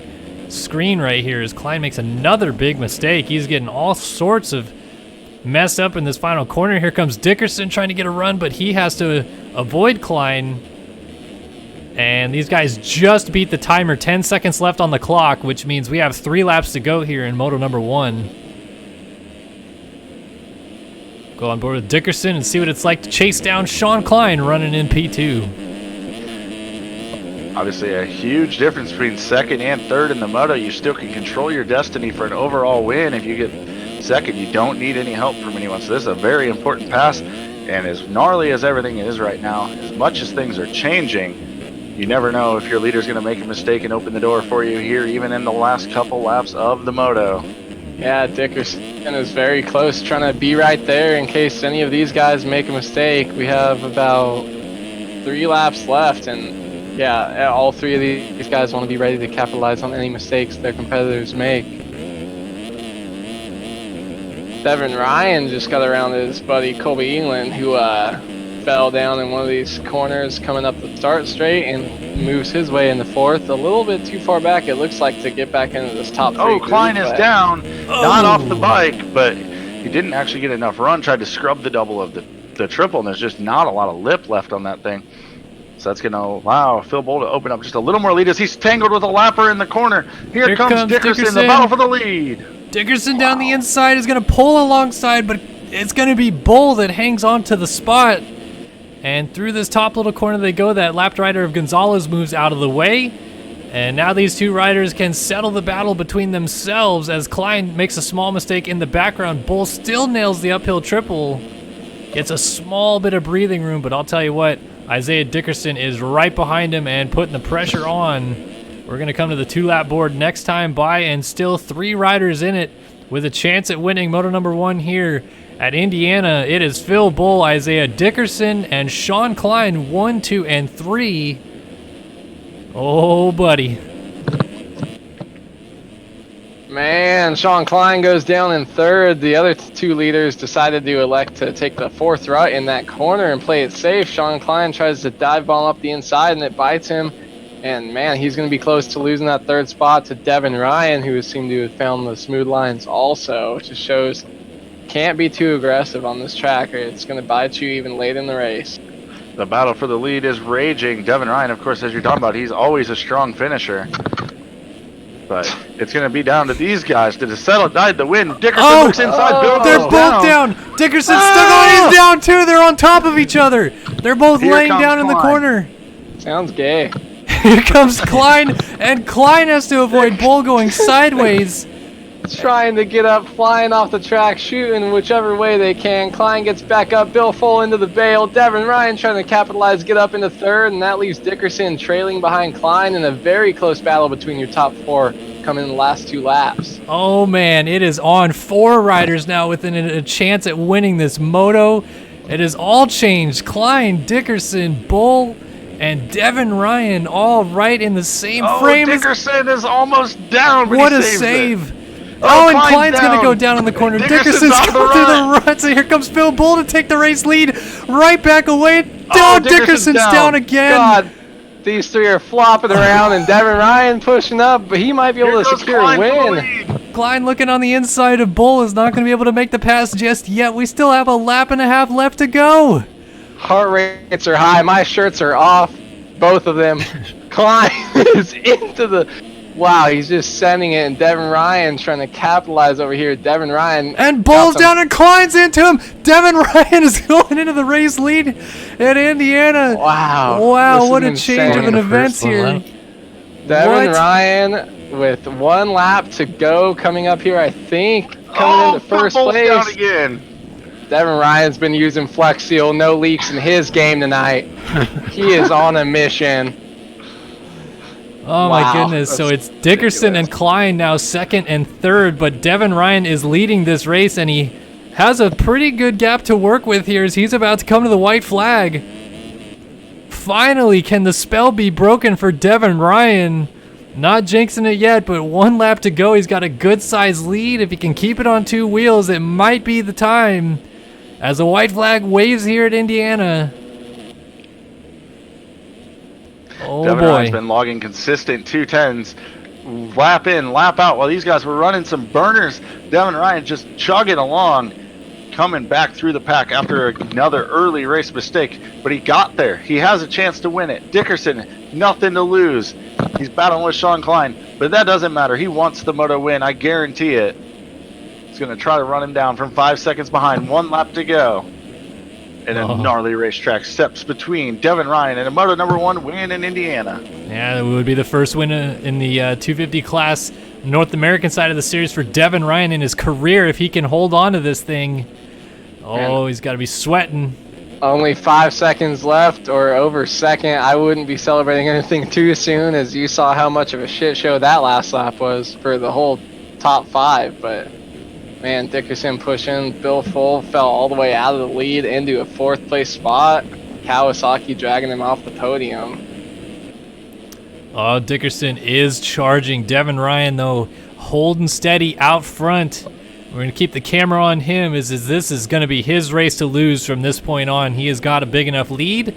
screen right here as Klein makes another big mistake. He's getting all sorts of messed up in this final corner. Here comes Dickerson trying to get a run, but he has to avoid Klein. And these guys just beat the timer. 10 seconds left on the clock, which means we have 3 laps to go here in Moto number 1. Go on board with Dickerson and see what it's like to chase down Sean Klein running in P2. Obviously a huge difference between second and third in the Moto. You still can control your destiny for an overall win. If you get second, you don't need any help from anyone. So this is a very important pass. And as gnarly as everything is right now, as much as things are changing, you never know if your leader's going to make a mistake and open the door for you here, even in the last couple laps of the Moto. Yeah, Dickerson is very close, trying to be right there in case any of these guys make a mistake. We have about 3 laps left, and yeah, all 3 of these guys want to be ready to capitalize on any mistakes their competitors make. Devin Ryan just got around his buddy Colby England, who fell down in one of these corners coming up the start straight and moves his way in the 4th. A little bit too far back, it looks like, to get back into this top 3 Oh, group, Klein is down, not off the bike, but he didn't actually get enough run. Tried to scrub the double of the triple, and there's just not a lot of lip left on that thing. So that's going to allow Phil Bull to open up just a little more lead as he's tangled with a lapper in the corner. Here comes Dickerson, the battle for the lead. Dickerson down the inside is going to pull alongside, but it's going to be Bull that hangs on to the spot. And through this top little corner they go. That lapped rider of Gonzalez moves out of the way. And now these 2 riders can settle the battle between themselves as Klein makes a small mistake in the background. Bull still nails the uphill triple. Gets a small bit of breathing room, but I'll tell you what, Isaiah Dickerson is right behind him and putting the pressure on. We're going to come to the 2-lap board next time by, and still 3 riders in it with a chance at winning Moto number 1 here at Indiana. It is Phil Bull, Isaiah Dickerson, and Sean Klein, 1, 2, and 3. Oh, buddy. Man, Sean Klein goes down in 3rd. The other 2 leaders decided to elect to take the 4th rut in that corner and play it safe. Sean Klein tries to dive bomb up the inside, and it bites him. And, man, he's going to be close to losing that 3rd spot to Devin Ryan, who seemed to have found the smooth lines also, which just shows can't be too aggressive on this track or it's going to bite you even late in the race. The battle for the lead is raging. Devin Ryan, of course, as you're talking about, he's always a strong finisher. But it's going to be down to these guys to decide the win. Dickerson looks inside. They're both down. Dickerson's still going. He's down too. They're on top of each other. They're both laying down in the corner. Sounds gay. Here comes Klein, and Klein has to avoid Bull going sideways. Trying to get up, flying off the track, shooting whichever way they can. Klein gets back up, Bill full into the bail. Devin Ryan trying to capitalize, get up into 3rd, and that leaves Dickerson trailing behind Klein in a very close battle between your top 4 coming in the last 2 laps. Oh man, it is on. 4 riders now within a chance at winning this Moto. It has all changed. Klein, Dickerson, Bull, and Devin Ryan all right in the same frame. Dickerson is almost down. What a save. Oh, and Klein's going to go down in the corner. Dickerson's going through the ruts. And here comes Phil Bull to take the race lead right back away. Oh, Dickerson's down again. God, these 3 are flopping around, and Devin Ryan pushing up, but he might be able to secure a win. Klein looking on the inside of Bull is not going to be able to make the pass just yet. We still have a lap and a half left to go. Heart rates are high. My shirts are off, both of them. Klein is into the... Wow, he's just sending it, and Devin Ryan trying to capitalize over here. Devin Ryan... And Bull's down and Klein's into him. Devin Ryan is going into the race lead at Indiana. Wow. Wow, what a change of an events here. Devin Ryan with 1 lap to go coming up here, I think. Coming into first place. Down again. Devin Ryan's been using Flex Seal, no leaks in his game tonight. He is on a mission. Oh my Wow, goodness. So that's it's Dickerson ridiculous. and Klein now second and third, but Devin Ryan is leading this race, and he has a pretty good gap to work with here as he's about to come to the white flag. Finally, can the spell be broken for Devin Ryan? Not jinxing it yet, but 1 lap to go. He's got a good-sized lead. If he can keep it on 2 wheels, it might be the time. As the white flag waves here at Indiana. Oh Devin boy. Ryan's been logging consistent 210s, lap in, lap out. While these guys were running some burners, Devin Ryan just chugging along, coming back through the pack after another early race mistake. But he got there. He has a chance to win it. Dickerson, nothing to lose. He's battling with Sean Klein, but that doesn't matter. He wants the Moto win. I guarantee it. He's going to try to run him down from 5 seconds behind. 1 lap to go. And a gnarly racetrack steps between Devin Ryan and a Moto #1 win in Indiana. Yeah, it would be the first win in the 250 class North American side of the series for Devin Ryan in his career if he can hold on to this thing. Oh, he's got to be sweating. Only 5 seconds left or over second. I wouldn't be celebrating anything too soon, as you saw how much of a shit show that last lap was for the whole top 5. But man, Dickerson pushing. Bill Full fell all the way out of the lead into a 4th place spot. Kawasaki dragging him off the podium. Oh, Dickerson is charging. Devin Ryan, though, holding steady out front. We're going to keep the camera on him as this is going to be his race to lose from this point on. He has got a big enough lead,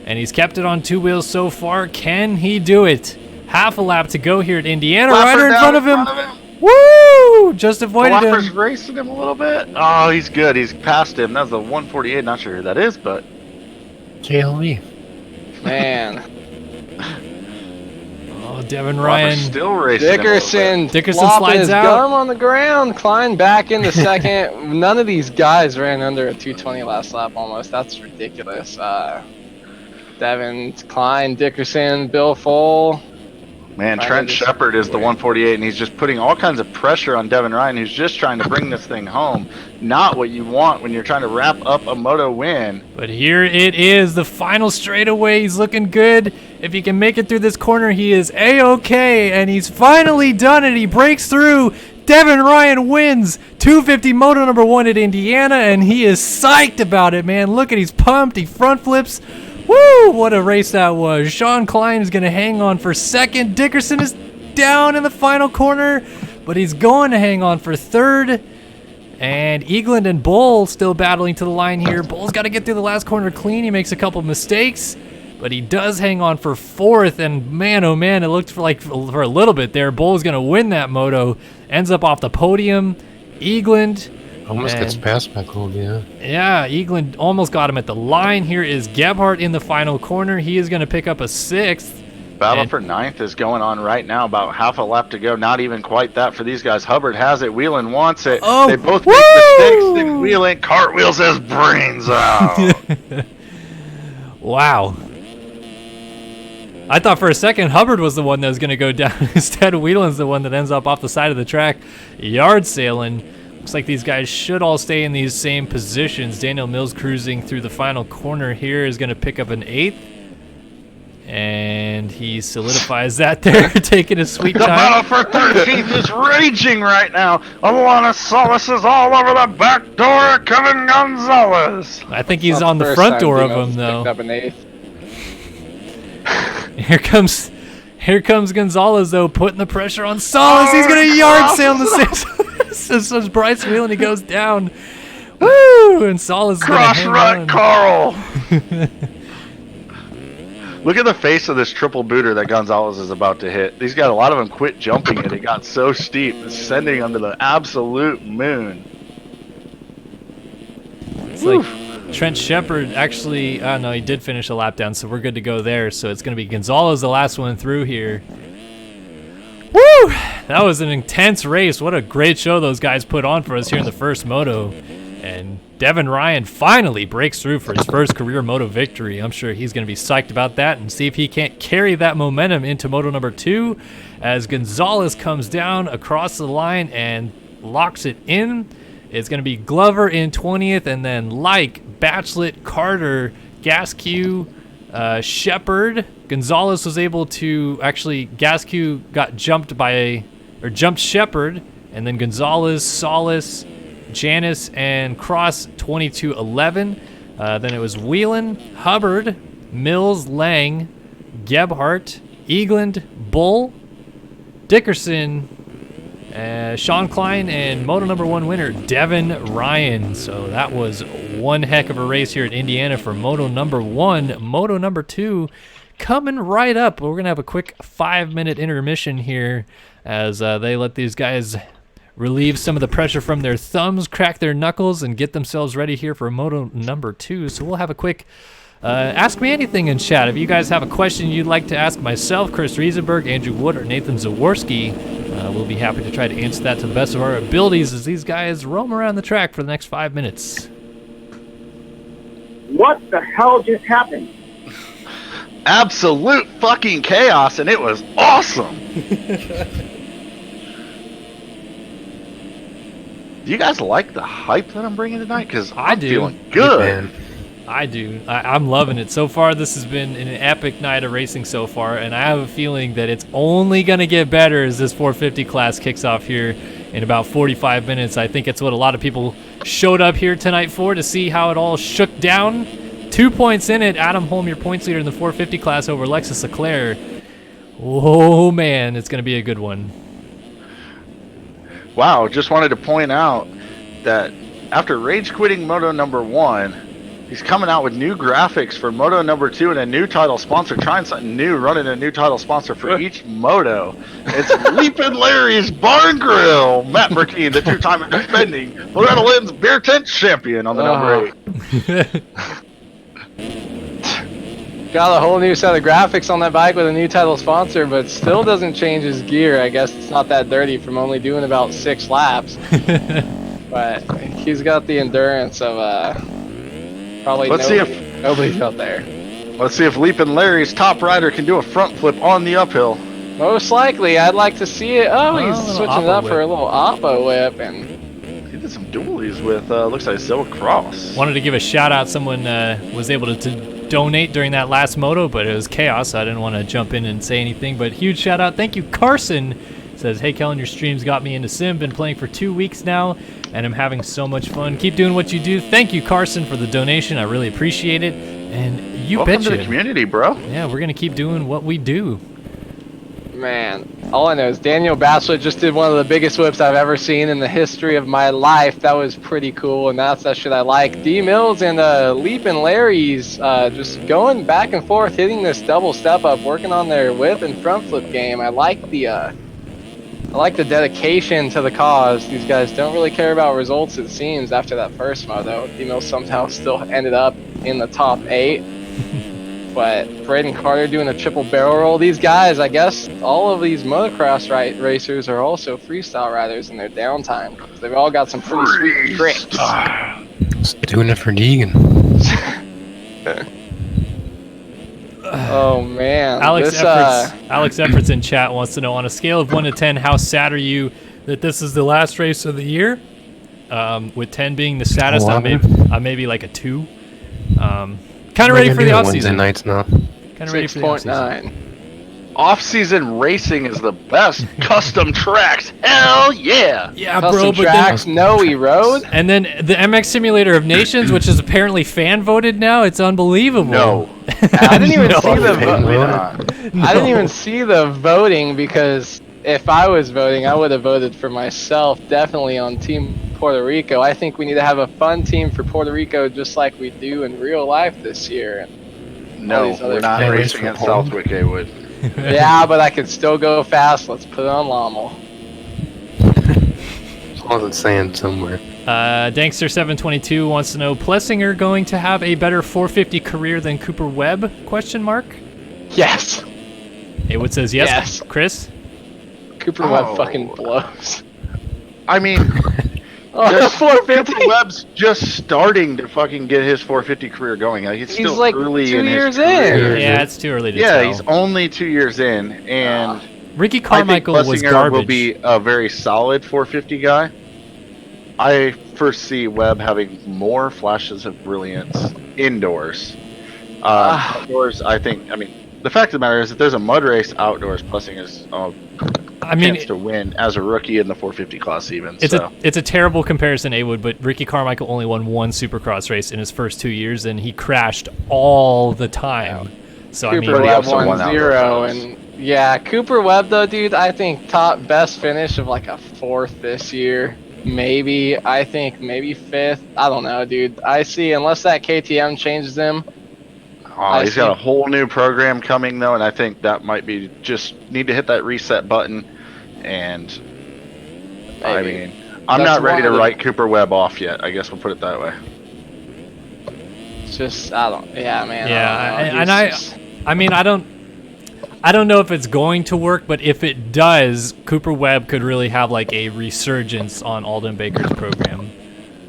and he's kept it on 2 wheels so far. Can he do it? Half a lap to go here at Indiana. Rider in front of him. Woo! Just avoided Flopper's him. racing him a little bit. Oh, he's good. He's past him. That's the 148. Not sure who that is, but JLE. Man. Oh, Devin Flopper's Ryan. still racing him a little bit. Dickerson flopping slides his out. gum on the ground. Klein back into second. None of these guys ran under a 220 last lap almost. That's ridiculous. Devin, Klein, Dickerson, Bill Full. Man, Trent Shepard is the 148, and he's just putting all kinds of pressure on Devin Ryan, who's just trying to bring this thing home. Not what you want when you're trying to wrap up a Moto win. But here it is, the final straightaway. He's looking good. If he can make it through this corner, he is A-OK, and he's finally done it. He breaks through. Devin Ryan wins 250 Moto #1 at Indiana, and he is psyched about it, man. Look at, he's pumped. He front flips. Woo! What a race that was. Sean Klein is going to hang on for second. Dickerson is down in the final corner, but he's going to hang on for third. And Eagland and Bull still battling to the line here. Bull's got to get through the last corner clean. He makes a couple mistakes, but he does hang on for fourth. And man, oh man, it looked for a little bit there. Bull's going to win that moto. Ends up off the podium. Eagland. Almost gets past McCool, yeah. Yeah, Eagland almost got him at the line. Here is Gebhardt in the final corner. He is going to pick up a 6th. Battle for 9th is going on right now. About half a lap to go. Not even quite that for these guys. Hubbard has it. Whelan wants it. Oh, they both woo! make mistakes. Then Whelan cartwheels his brains out. Wow. I thought for a second Hubbard was the one that was going to go down. Instead, Whelan's the one that ends up off the side of the track, yard sailing. Looks like these guys should all stay in these same positions. Daniel Mills cruising through the final corner here is going to pick up an 8th. And he solidifies that there, taking a sweet The time. battle for 13th is raging right now. Alana Solis is all over the back door of Kevin Gonzalez. I think he's Not on the first front time door of Dino's him, though. picked up an 8th. Here comes Gonzalez, though, putting the pressure on Solis. He's going to yard sail the 6th. So Bryce Whelan, he goes down. Woo! And Solis is going to Cross hang right, on. Carl. Look at the face of this triple booter that Gonzalez is about to hit. These got a lot of them quit jumping it. It got so steep, it's sending them to the absolute moon. It's like Trent Shepard actually, no, he did finish a lap down, so we're good to go there. So it's going to be Gonzalez, the last one through here. Woo! That was an intense race. What a great show those guys put on for us here in the first moto. And Devin Ryan finally breaks through for his first career moto victory. I'm sure he's going to be psyched about that and see if he can't carry that momentum into moto #2 as Gonzalez comes down across the line and locks it in. It's going to be Glover in 20th, and then Batchlett, Carter, Gasquet, Shepard. Gonzalez was able to Gasquet got jumped Shepard, and then Gonzalez, Solis, Janis, and Cross 22-11. Then it was Whelan, Hubbard, Mills, Lang, Gebhardt, Eagland, Bull, Dickerson, Sean Klein, and Moto number 1 winner, Devin Ryan. So that was one heck of a race here at Indiana for Moto number 1. Moto number 2 coming right up. We're going to have a quick 5-minute intermission here as they let these guys relieve some of the pressure from their thumbs, crack their knuckles, and get themselves ready here for Moto number 2. So we'll have a quick Ask Me Anything in chat. If you guys have a question you'd like to ask myself, Chris Riesenberg, Andrew Wood, or Nathan Zaworski, we'll be happy to try to answer that to the best of our abilities as these guys roam around the track for the next 5 minutes. What the hell just happened? Absolute fucking chaos, and it was awesome. Do you guys like the hype that I'm bringing tonight? Because I'm feeling good. I do. I'm loving it. So far, this has been an epic night of racing so far, and I have a feeling that it's only going to get better as this 450 class kicks off here in about 45 minutes. I think it's what a lot of people showed up here tonight for, to see how it all shook down. 2 points in it. Adam Holm, your points leader in the 450 class over Alexis Leclerc. Oh, man, it's going to be a good one. Wow, just wanted to point out that after rage quitting Moto number 1, he's coming out with new graphics for Moto number 2 and a new title sponsor, trying something new, running a new title sponsor for each Moto. It's Leapin' Larry's Barn Grill. Matt Burkeen, the 2-time defending Loretta Lynn's Beer Tent champion on the number 8. Got a whole new set of graphics on that bike with a new title sponsor, but still doesn't change his gear. I guess it's not that dirty from only doing about 6 laps. But he's got the endurance of probably nobody's out there. Let's see if Leapin' Larry's top rider can do a front flip on the uphill. Most likely, I'd like to see it. Oh, he's switching it up for a little oppo whip, and he did some dualies with looks like Silver Cross. Wanted to give a shout out. Someone was able to donate during that last moto, but it was chaos, so I didn't want to jump in and say anything. But huge shout out. Thank you, Carson. Says, hey Kellen, your streams got me into sim. Been playing for 2 weeks now, and I'm having so much fun. Keep doing what you do. Thank you, Carson, for the donation. I really appreciate it. And you Welcome betcha. to the community, bro. Yeah, we're gonna keep doing what we do. man, all I know is Daniel Batchlett just did one of the biggest whips I've ever seen in the history of my life. That was pretty cool, and that's that shit I like. D Mills and Leapin' Larry's just going back and forth, hitting this double step up, working on their whip and front flip game. I like the dedication to the cause. These guys don't really care about results, it seems, after that first moto. D Mills somehow still ended up in the top 8. But Braden Carter doing a triple barrel roll. These guys, I guess, all of these motocross racers are also freestyle riders in their downtime. They've all got some pretty sweet tricks. Just doing it for Deegan. Oh man, Alex Efforts in chat wants to know, on a scale of 1 to 10, how sad are you that this is the last race of the year? With 10 being the saddest, I'm maybe like a 2. Kind of ready for the off season. Nights now. Kind of ready for the off season. 6.9. Off-season racing is the best. Custom tracks, hell yeah! Yeah, Custom bro. tracks, Noe Road. And then the MX Simulator of Nations, which is apparently fan voted now. It's unbelievable. No, I didn't even see the No. I didn't even see the voting, because if I was voting, I would have voted for myself, definitely on Team Puerto Rico. I think we need to have a fun team for Puerto Rico, just like we do in real life this year. no, we're not racing at Southwick, Haywood. Yeah, but I could still go fast. Let's put it on Lommel. As long as it's saying somewhere. Dankster722 wants to know, Plessinger going to have a better 450 career than Cooper Webb? Question mark. Yes. Haywood says yes. Yes. Chris? Cooper Webb fucking blows. I mean, Oh, 450. Cooper Webb's just starting to fucking get his 450 career going. He's still like early 2 in years his career. in. Yeah, it's too early to Yeah, tell. he's only 2 years in, and Ricky I think Carmichael was Plessinger garbage. will be a very solid 450 guy. I foresee Webb having more flashes of brilliance indoors. Outdoors, I mean, the fact of the matter is, if there's a mud race outdoors, Plessing is chance to win as a rookie in the 450 class even. It's a terrible comparison, A-Wood, but Ricky Carmichael only won one Supercross race in his first 2 years, and he crashed all the time. So Cooper Webb won 0, and yeah, Cooper Webb though, dude, I think top best finish of like a 4th this year. Maybe, I think maybe 5th. I don't know, dude. I see, unless that KTM changes him. He's got a whole new program coming though, and I think that might be just need to hit that reset button. And maybe. I mean, I'm not ready to write Cooper Webb off yet. I guess we'll put it that way. It's just, yeah, man. I mean, I don't know if it's going to work, but if it does, Cooper Webb could really have like a resurgence on Alden Baker's program.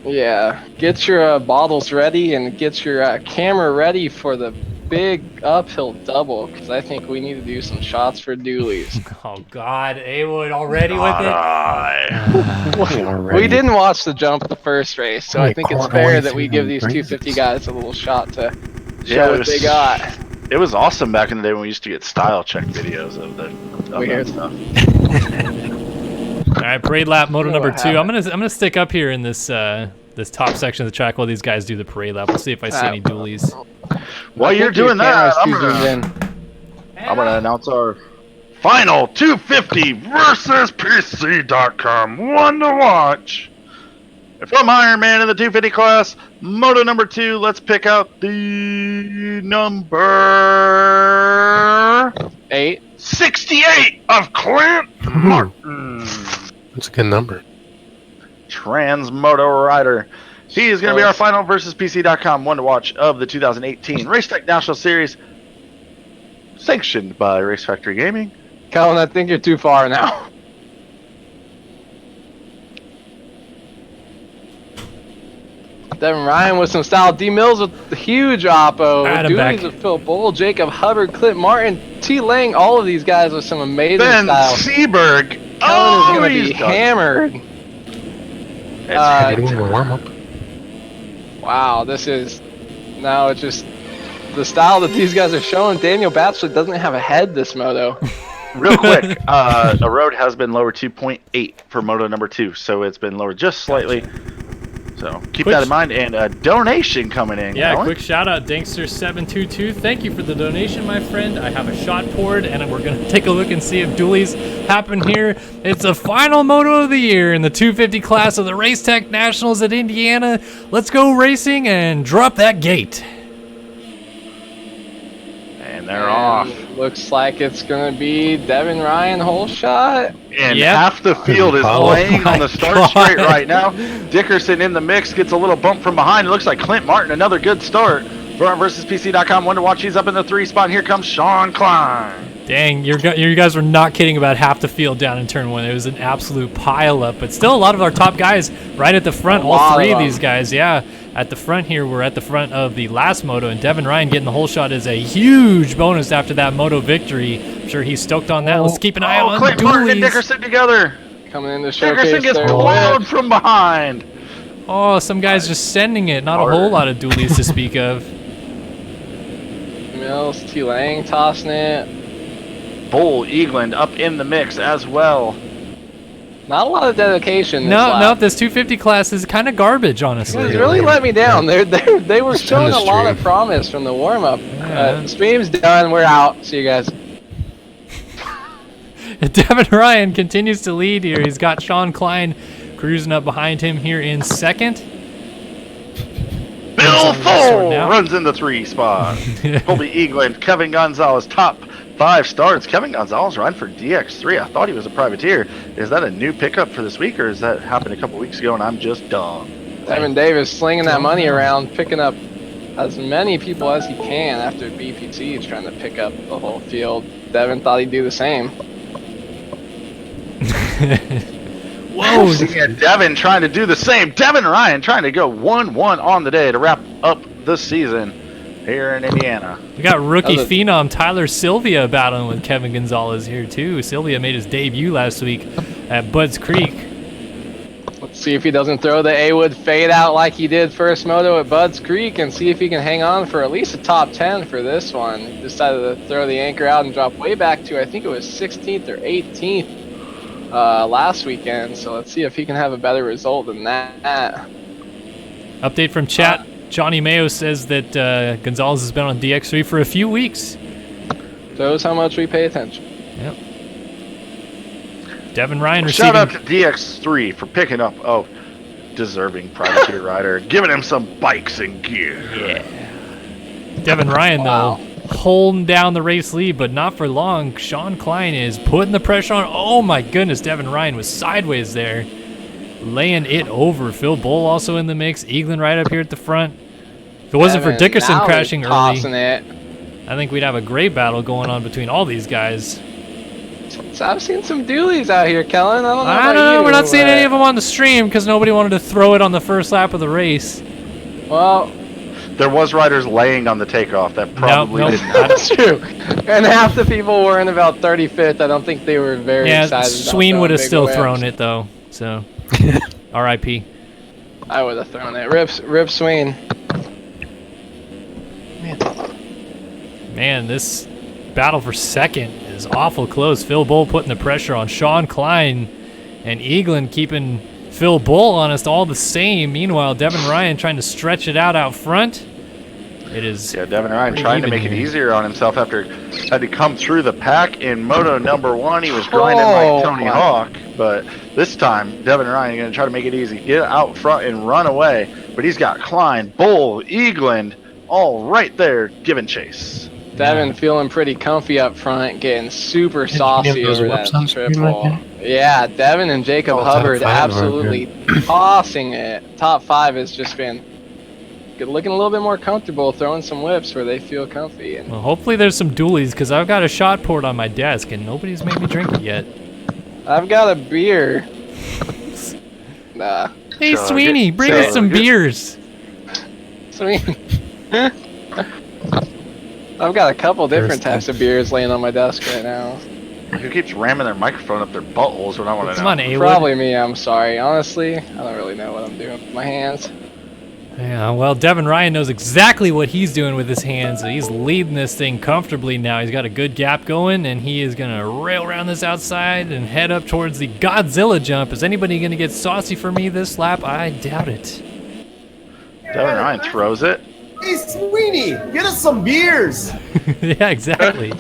Yeah, get your bottles ready and get your camera ready for the big uphill double, because I think we need to do some shots for dualies. Oh God, A-Wood already with it? We didn't watch the jump of the first race, so I think it's fair that we give these 250 guys a little shot to show what they got. It was awesome back in the day when we used to get style check videos of that stuff. All right, parade lap, moto number 2. I'm gonna stick up here in this this top section of the track while these guys do the parade lap. We'll see if I see any dualies. While you're doing that, I'm gonna announce our final 250 versus PC.com one to watch. From Ironman in the 250 class, moto number 2. Let's pick out the number 68 of Clint Martin. That's a good number. Trans-moto rider. He is going to be our final versus PC.com one to watch of the 2018 Racetech National Series, sanctioned by Race Factory Gaming. Colin, I think you're too far now. Devin Ryan with some style. D Mills with the huge oppo. Dooley's with Phil Bull, Jacob Hubbard, Clint Martin, T Lang. All of these guys with some amazing Ben style. Seberg. Colin is going to be hammered. Warm-up. Wow, this is now it's just the style that these guys are showing. Daniel Batchelor doesn't have a head this moto. Real quick, the road has been lowered 2.8 for moto number 2, so it's been lowered just slightly. So keep that in mind, and a donation coming in. Yeah, Colin. quick shout out, Dankster722. Thank you for the donation, my friend. I have a shot poured, and we're gonna take a look and see if dualies happen here. It's a final moto of the year in the 250 class of the Racetech Nationals at Indiana. Let's go racing and drop that gate. And they're off. Looks like it's gonna be Devin Ryan whole shot. And half the field is laying on the start straight right now. Dickerson in the mix, gets a little bump from behind. It looks like Clint Martin, another good start for our versus PC.com one to watch. He's up in the 3 spot. And here comes Sean Klein. Dang, you guys were not kidding about half the field down in turn 1. It was an absolute pile up, but still a lot of our top guys right at the front. All 3 of these guys, at the front here. We're at the front of the last moto, and Devin Ryan getting the whole shot is a huge bonus after that moto victory. I'm sure he's stoked on that. Let's keep an eye on Clint Martin and Dickerson together. Coming in to showcase. Dickerson gets plowed from behind. Oh, some guys just sending it. Not a whole lot of dualies to speak of. Mills, T Lang tossing it. Bull Eagland up in the mix as well. Not a lot of dedication. No, this 250 class is kind of garbage, honestly. It really let me down. They were showing a lot of promise from the warm-up. Stream's done. We're out. See you guys. Devin Ryan continues to lead here. He's got Sean Klein cruising up behind him here in second. Bill Full runs in the 3 spot. Colby Eagland, Kevin Gonzalez, top 5 starts. Kevin Gonzalez riding for DX3. I thought he was a privateer. Is that a new pickup for this week, or has that happened a couple weeks ago and I'm just dumb? Devin Davis slinging that money around, picking up as many people as he can after BPT is trying to pick up the whole field. Devin thought he'd do the same. Whoa, Devin trying to do the same. Devin Ryan trying to go 1-1 on the day to wrap up the season here in Indiana. We got rookie phenom Tyler Sylvia battling with Kevin Gonzalez here too. Sylvia made his debut last week at Budds Creek. Let's See if he doesn't throw the A-Wood fade out like he did first moto at Budds Creek, and see if he can hang on for at least a top 10 for this one. He decided to throw the anchor out and drop way back to, I think it was 16th or 18th last weekend. So let's see if he can have a better result than that. Update from chat. Johnny Mayo says that Gonzalez has been on DX3 for a few weeks. Shows how much we pay attention. Yep. Devin Ryan receiving... Shout out to DX3 for picking up deserving privateer rider, giving him some bikes and gear. Yeah. Devin Ryan, Wow. though, holding down the race lead, but not for long. Sean Klein is putting the pressure on. Oh, my goodness. Devin Ryan was sideways there, laying it over. Phil Bull also in the mix. Eaglin right up here at the front. If it wasn't for Dickerson now crashing he's early, tossing it. I think we'd have a great battle going on between all these guys. So I've seen some dualies out here, Kellen. I don't know. I about don't know. you, We're not seeing but- any of them on the stream because nobody wanted to throw it on the first lap of the race. Well, There was riders laying on the takeoff that probably nope. didn't. that's true. And half the people were in about 35th. I don't think they were very Yeah, excited. Sween would have still thrown it though. So, R.I.P. I would have thrown it. Rip Sween. Man, this battle for second is awful close. Phil Bull putting the pressure on Sean Klein, and Eaglin keeping Phil Bull honest all the same. Meanwhile, Devin Ryan trying to stretch it out front. It is Yeah, Devin Ryan pretty trying to even make it here. easier on himself after had to come through the pack in Moto number 1. He was grinding Oh, like Tony my. Hawk, but this time Devin Ryan going to try to make it easy, get out front and run away. But he's got Klein, Bull, Eagland all right there giving chase. Devin feeling pretty comfy up front, getting super saucy give those over whips that on screen like triple. Yeah, Devin and Jacob Oh, top Hubbard five, absolutely tossing it. Top 5 has just been looking a little bit more comfortable, throwing some whips where they feel comfy. And Well, hopefully there's some dualies because I've got a shot port on my desk and nobody's made me drink it yet. I've got a beer. Nah, Hey, So, Sweeney, get- bring so, us some get- beers. sweet. I've got a couple different There's types of beers laying on my desk right now. Who keeps ramming their microphone up their buttholes when I want to Come know? on, A-Wood. Probably me, I'm sorry. Honestly, I don't really know what I'm doing with my hands. Yeah, well, Devin Ryan knows exactly what he's doing with his hands. He's leading this thing comfortably now. He's got a good gap going, and he is going to rail around this outside and head up towards the Godzilla jump. Is anybody going to get saucy for me this lap? I doubt it. Devin Ryan throws it. Hey, Sweeney, get us some beers. Yeah, exactly.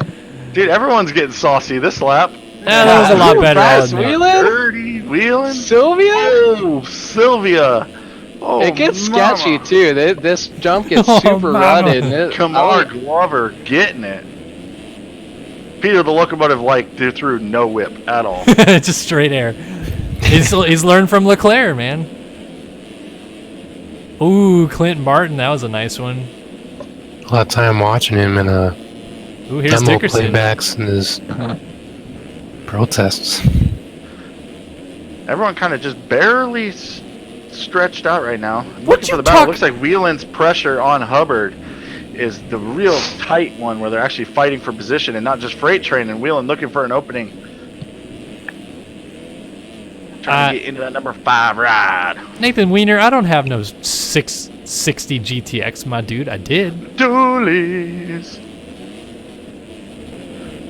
Dude, everyone's getting saucy this lap. That was a lot better. I'll Bryce admit. Wheelan? Dirty wheeling. Sylvia? Oh, Sylvia. Oh, It gets mama. sketchy too. This jump gets Oh, super mama. rutted. And it, Kamar I- Glover getting it. Peter the locomotive threw no whip at all. Just straight air. He's learned from Leclerc, man. Ooh, Clint Martin, that was a nice one. A lot of time watching him in Ooh, here's demo Dickerson. playbacks and his protests. Everyone kind of just barely stretched out right now. What Looking you for the battle. talk- Looks like Whelan's pressure on Hubbard is the real tight one where they're actually fighting for position and not just freight train. And Whelan looking for an opening. Trying to get into that number 5 ride. Nathan Weiner, I don't have no 660 GTX, my dude. I did. Doolies.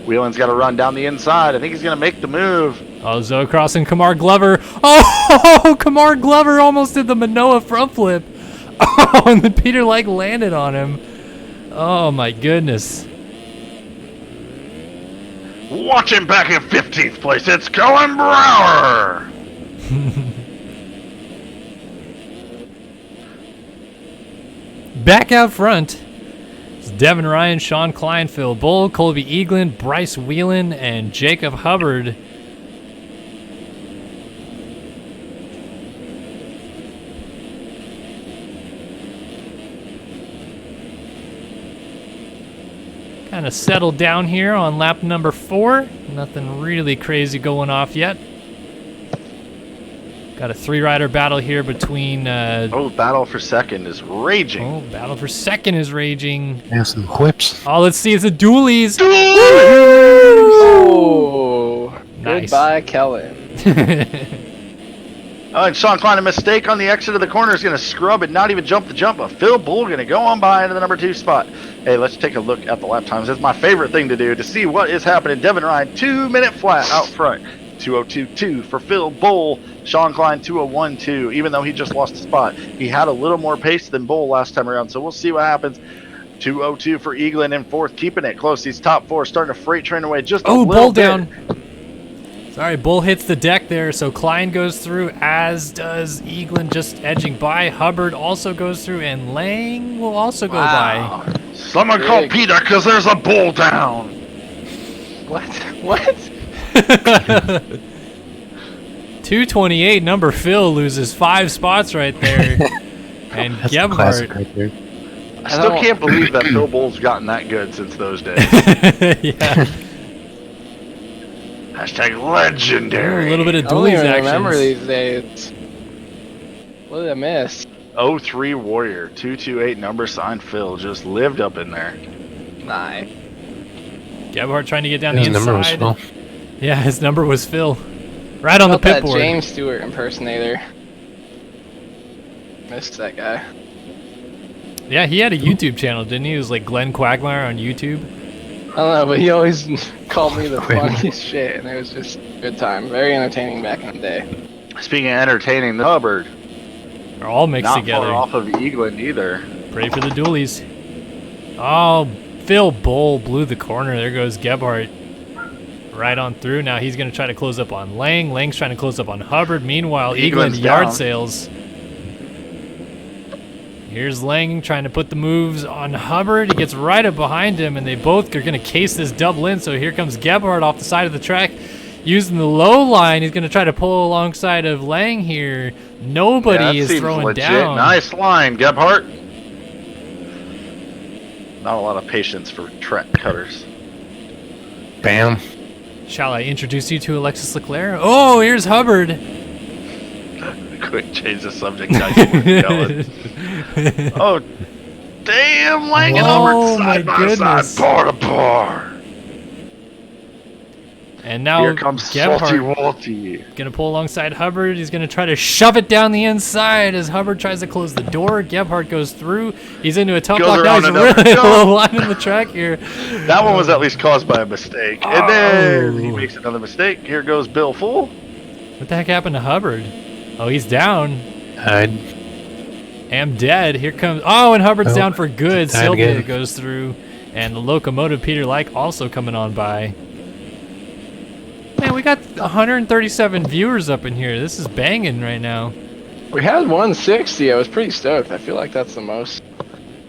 Whelan's got to run down the inside. I think he's going to make the move. Oh, Zoe crossing Kamar Glover. Oh, Kamar Glover almost did the Manoa front flip. Oh, and then Peter like landed on him. Oh my goodness. Watch him back in 15th place. It's Cohen Brower. Back out front, it's Devin Ryan, Sean Klein, Phil Bull, Colby Eaglin, Bryce Whelan, and Jacob Hubbard. Kind of settled down here on lap number 4. Nothing really crazy going off yet. Got a 3-rider battle here between Oh, battle for second is raging. oh, battle for second is raging. Yeah, some whips. Oh, let's see, it's a dualies. Oh, Nice. goodbye, Kellen. And Sean Klein, a mistake on the exit of the corner, is going to scrub and not even jump the jump. But Phil Bull going to go on by into the number 2 spot. Hey, let's take a look at the lap times. It's my favorite thing to do to see what is happening. Devin Ryan, 2-minute flat out front. 2:02.2 for Phil Bull. Sean Klein, 2:01.2. Even though he just lost a spot, he had a little more pace than Bull last time around. So we'll see what happens. 2:02 for Eaglin in 4th, keeping it close. He's top 4, starting to freight train away just a little Bull bit. down. Sorry, Bull hits the deck there, so Klein goes through, as does Eaglin, just edging by. Hubbard also goes through, and Lang will also go by. Someone call Peter, because there's a bull down. What? 228, number Phil loses 5 spots right there. And That's a classic Gebhardt. right there. I still can't believe that Phil Bull's gotten that good since those days. Yeah. Hashtag legendary. A little bit of I don't dualies even actions. remember these days. What did I miss? 03 Warrior, 228 number sign Phil. Just lived up in there. Nah. Gebhardt trying to get down His the number was inside. Phil. Yeah, his number was Phil. Right on the Felt that pit board. James Stewart impersonator. Missed that guy. Yeah, he had a YouTube channel, didn't he? It was like Glenn Quagmire on YouTube. I don't know, but he always called me the funniest shit, and it was just a good time. Very entertaining back in the day. Speaking of entertaining, the Hubbard. They're all mixed Not together. far off of Eaglin either. Pray for the dualies. Oh, Phil Bull blew the corner. There goes Gebhardt. Right on through. Now he's going to try to close up on Lang. Lang's trying to close up on Hubbard. Meanwhile, Eaglin's Eaglin yard down. sales. Here's Lang trying to put the moves on Hubbard. He gets right up behind him, and they both are going to case this double in. So here comes Gebhardt off the side of the track using the low line. He's going to try to pull alongside of Lang here. Nobody Yeah, that is seems throwing legit. down. Nice line, Gebhardt. Not a lot of patience for track cutters. Bam. Shall I introduce you to Alexis Leclerc? Oh, here's Hubbard. Quick, change the subject. Guys, we're going. Oh, damn! Lang and Oh, Hubbard my side by goodness. side, bar to bar. And now Here comes Salty Gebhardt Walty. gonna pull alongside Hubbard. He's gonna try to shove it down the inside as Hubbard tries to close the door. Gebhardt goes through. He's into a tough Goes block. Now around he's another really jump. low line in the track here. That one was at least caused by a mistake. And then he Oh. makes another mistake. Here goes Bill Full. What the heck happened to Hubbard? Oh, he's down. Am dead. Here comes. Oh, and Hubbard's Oh, down for good. died Sylvia again. goes through, and the locomotive Peter Like also coming on by. Man, we got 137 viewers up in here. This is banging right now. We had 160. I was pretty stoked. I feel like that's the most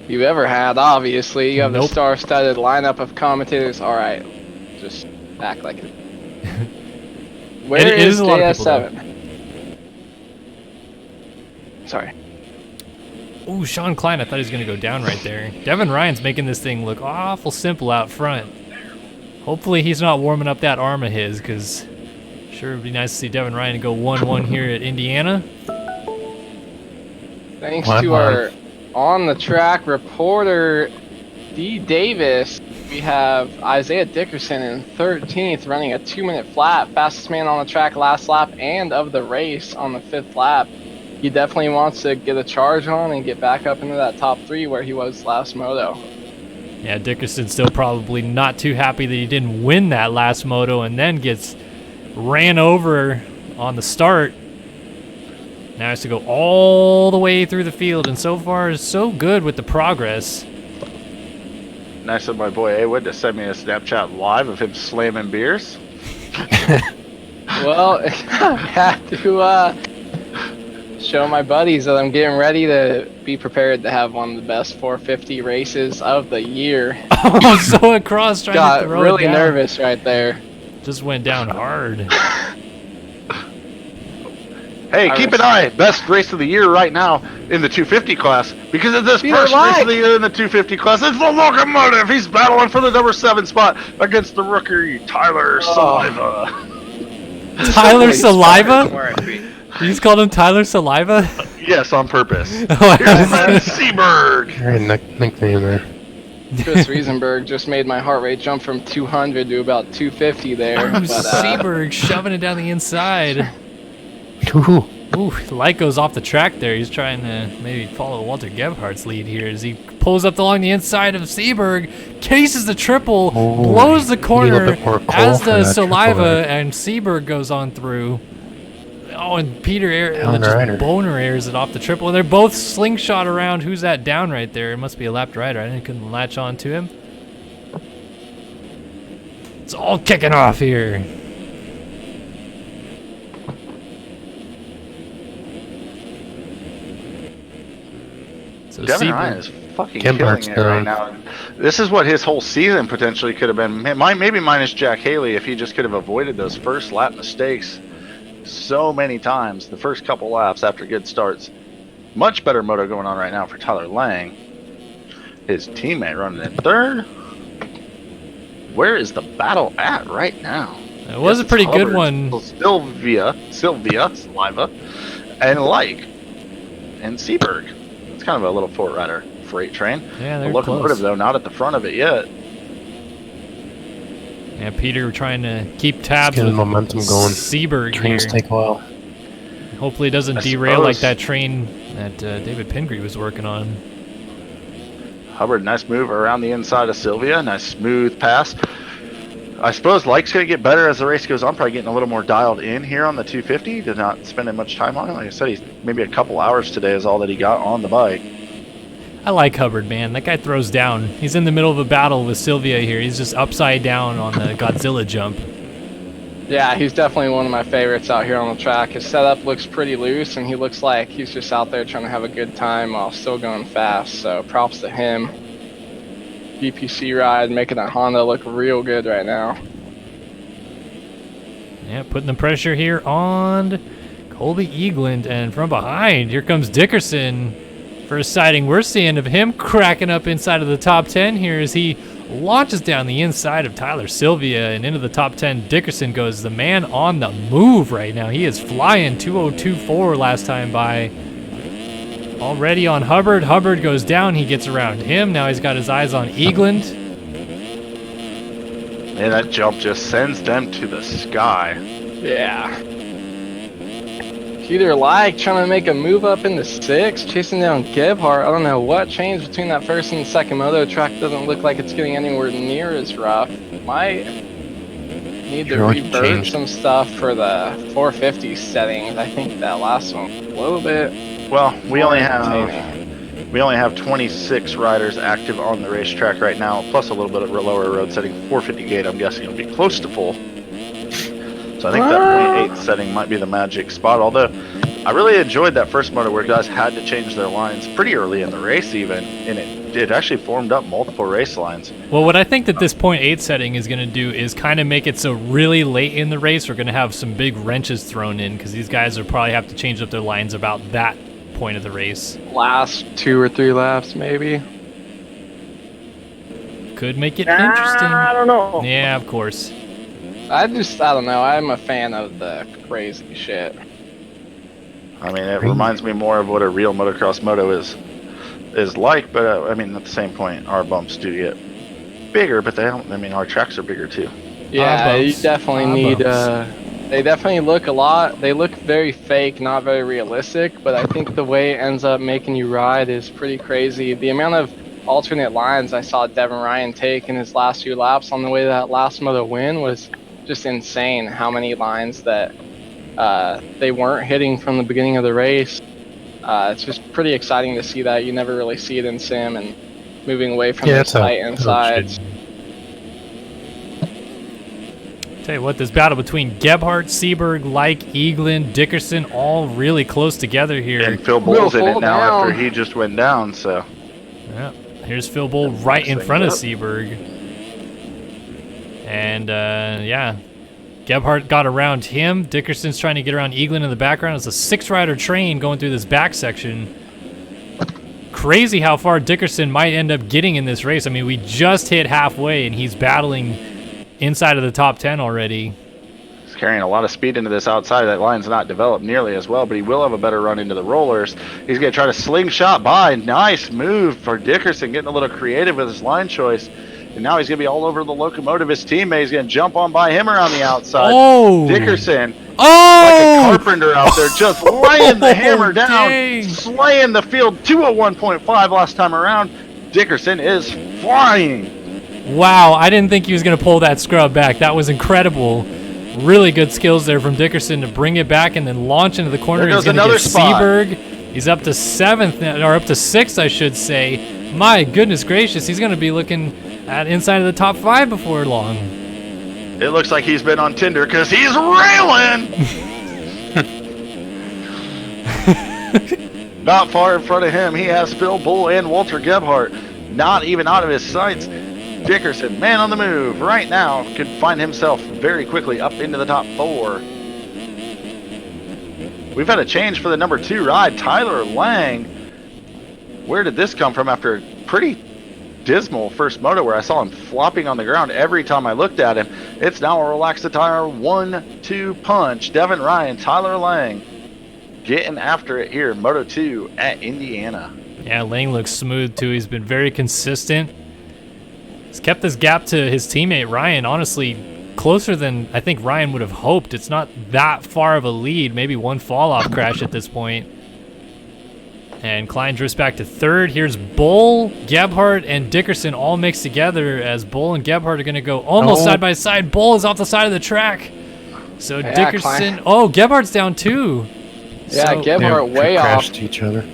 you've ever had. Obviously, you have the Nope. star-studded lineup of commentators. All right, just act like it. Where It is is a lot of people, JS7? Sorry. Ooh, Sean Klein, I thought he was going to go down right there. Devin Ryan's making this thing look awful simple out front. Hopefully he's not warming up that arm of his, because sure it would be nice to see Devin Ryan go 1-1 here at Indiana. Thanks Wow. to our on-the-track reporter, D. Davis, we have Isaiah Dickerson in 13th, running a 2-minute flat. Fastest man on the track last lap and of the race on the 5th lap. He definitely wants to get a charge on and get back up into that top 3 where he was last moto. Yeah, Dickerson's still probably not too happy that he didn't win that last moto and then gets ran over on the start. Now has to go all the way through the field, and so far is so good with the progress. Nice of my boy Awood to send me a Snapchat live of him slamming beers. Well, I had to show my buddies that I'm getting ready to be prepared to have one of the best 450 races of the year. Oh, so across trying to Got throw really it down. nervous right there. Just went down hard. Hey, keep an eye. Best race of the year right now in the 250 class. Because of this Peter first race Light. of the year in the 250 class, it's the locomotive. He's battling for the number 7 spot against the rookie Tyler Saliva. Tyler Holy Saliva? You just called him Tyler Saliva? Yes, on purpose. Oh, I Here's Matt was- Seaberg. Great nickname there. Chris Riesenberg just made my heart rate jump from 200 to about 250 there. Ooh, But, Seaberg shoving it down the inside. Ooh. Ooh, Light goes off the track there. He's trying to maybe follow Walter Gebhardt's lead here as he pulls up along the inside of Seberg, cases the triple, blows the corner as the Saliva and Seberg goes on through. Oh, and Peter just boner airs it off the triple. And they're both slingshot around. Who's that down right there? It must be a lapped rider. I couldn't latch on to him. It's all kicking off here. So Devin Ryan is fucking killing it right now. This is what his whole season potentially could have been. Maybe minus Jack Haley if he just could have avoided those first lap mistakes so many times. The first couple laps after good starts. Much better moto going on right now for Tyler Lang. His teammate running in third. Where is the battle at right now? It was a pretty good one. Sylvia, Saliva, and Like, and Seberg. It's kind of a little four-rider freight train. Yeah, they're the locomotive, close. though, not at the front of it yet. Yeah, Peter trying to keep tabs with momentum going. Seberg Trains here. take a while. Hopefully it doesn't derail like that train that David Pingree was working on. Hubbard, nice move around the inside of Sylvia. Nice smooth pass. I suppose Like's going to get better as the race goes on. Probably getting a little more dialed in here on the 250. Did not spend much time on it. Like I said, he's maybe a couple hours today is all that he got on the bike. I like Hubbard, man. That guy throws down. He's in the middle of a battle with Sylvia here. He's just upside down on the Godzilla jump. Yeah, he's definitely one of my favorites out here on the track. His setup looks pretty loose, and he looks like he's just out there trying to have a good time while still going fast. So props to him. DPC ride, making that Honda look real good right now. Yeah, putting the pressure here on Colby Eagland, and from behind, here comes Dickerson. First sighting we're seeing of him cracking up inside of the top 10 here as he launches down the inside of Tyler Sylvia and into the top 10. Dickerson goes the man on the move right now. He is flying 2:02.4 last time by. Already on Hubbard. Hubbard goes down. He gets around him. Now he's got his eyes on Eagland. And that jump just sends them to the sky. Yeah. Peter Like trying to make a move up into 6, chasing down Gebhardt. I don't know what changed between that first and second moto. Track doesn't look like it's getting anywhere near as rough. Might need to revert some stuff for the 450 settings. I think that last one a little bit. Well, we only have 26 riders active on the racetrack right now, plus a little bit of lower road setting. 450 gate, I'm guessing it'll be close to full. So I think that 0.8 setting might be the magic spot. Although I really enjoyed that first moto where guys had to change their lines pretty early in the race, even, and it actually formed up multiple race lines. Well, what I think that this 0.8 setting is going to do is kind of make it so really late in the race we're going to have some big wrenches thrown in because these guys will probably have to change up their lines about that point of the race. Last 2 or 3 laps, maybe. Could make it interesting. I don't know. Yeah, of course. I don't know. I'm a fan of the crazy shit. I mean, it reminds me more of what a real motocross moto is like, but I mean, at the same point, our bumps do get bigger, but they don't. I mean, our tracks are bigger too. Yeah, you definitely need. They definitely look a lot. They look very fake, not very realistic. But I think the way it ends up making you ride is pretty crazy. The amount of alternate lines I saw Devin Ryan take in his last few laps on the way to that last moto win was just insane. How many lines that they weren't hitting from the beginning of the race. It's just pretty exciting to see that. You never really see it in sim and moving away from the tight insides. Tell you what, this battle between Gebhardt, Seberg, Like, Eagland, Dickerson, all really close together here. And Phil Bull's in it now after he just went down, so. Yeah, here's Phil Bull right in front of Seberg. And, yeah, Gebhardt got around him. Dickerson's trying to get around Eagland in the background. It's a 6-rider train going through this back section. Crazy how far Dickerson might end up getting in this race. I mean, we just hit halfway, and he's battling inside of the top 10 already. He's carrying a lot of speed into this outside. That line's not developed nearly as well, but he will have a better run into the rollers. He's going to try to slingshot by. Nice move for Dickerson, getting a little creative with his line choice. And now he's going to be all over the locomotive. His teammate is going to jump on by him around the outside. Oh! Dickerson Oh! Like a carpenter out there, just laying the hammer down, dang. slaying the field. 201.5 last time around. Dickerson is flying. Wow, I didn't think he was going to pull that scrub back. That was incredible. Really good skills there from Dickerson to bring it back and then launch into the corner. There goes He's going to another get spot. Seaberg. He's up to 7th, now, or up to 6th, I should say. My goodness gracious, he's going to be looking at inside of the top 5 before long. It looks like he's been on Tinder because he's railing. Not far in front of him, he has Phil Bull and Walter Gebhardt. Not even out of his sights. Dickerson, man on the move right now, could find himself very quickly up into the top 4. We've had a change for the number 2 ride, Tyler Lang. Where did this come from after a pretty dismal first moto where I saw him flopping on the ground every time I looked at him? It's now a relaxed attire 1-2 punch. Devin Ryan, Tyler Lang getting after it here, Moto 2 at Indiana. Yeah, Lang looks smooth too. He's been very consistent. He's kept this gap to his teammate Ryan, honestly, closer than I think Ryan would have hoped. It's not that far of a lead, maybe one fall-off crash at this point. And Klein drifts back to 3rd. Here's Bull, Gebhardt, and Dickerson all mixed together as Bull and Gebhardt are going to go almost side by side. Bull is off the side of the track. So Yeah, Dickerson... Klein. Oh, Gebhardt's down too. Yeah, So- Gebhardt way off. crashed each other.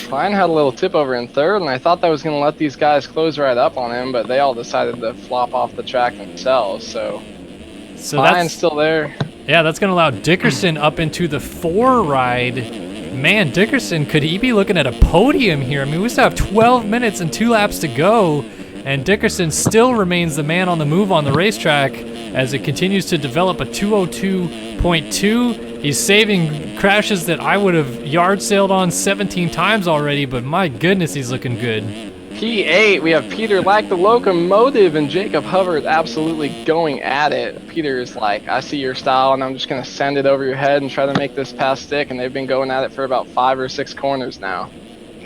Klein had a little tip over in 3rd, and I thought that was going to let these guys close right up on him, but they all decided to flop off the track themselves. So Klein's that's still there. Yeah, that's going to allow Dickerson up into the 4 ride. Man, Dickerson, could he be looking at a podium here? I mean, we still have 12 minutes and 2 laps to go, and Dickerson still remains the man on the move on the racetrack as it continues to develop a 202.2. He's saving crashes that I would have yard sailed on 17 times already, but my goodness, he's looking good. P8, we have Peter like the locomotive and Jacob Hubbard absolutely going at it. Peter is like, I see your style and I'm just going to send it over your head and try to make this pass stick, and they've been going at it for about 5 or 6 corners now.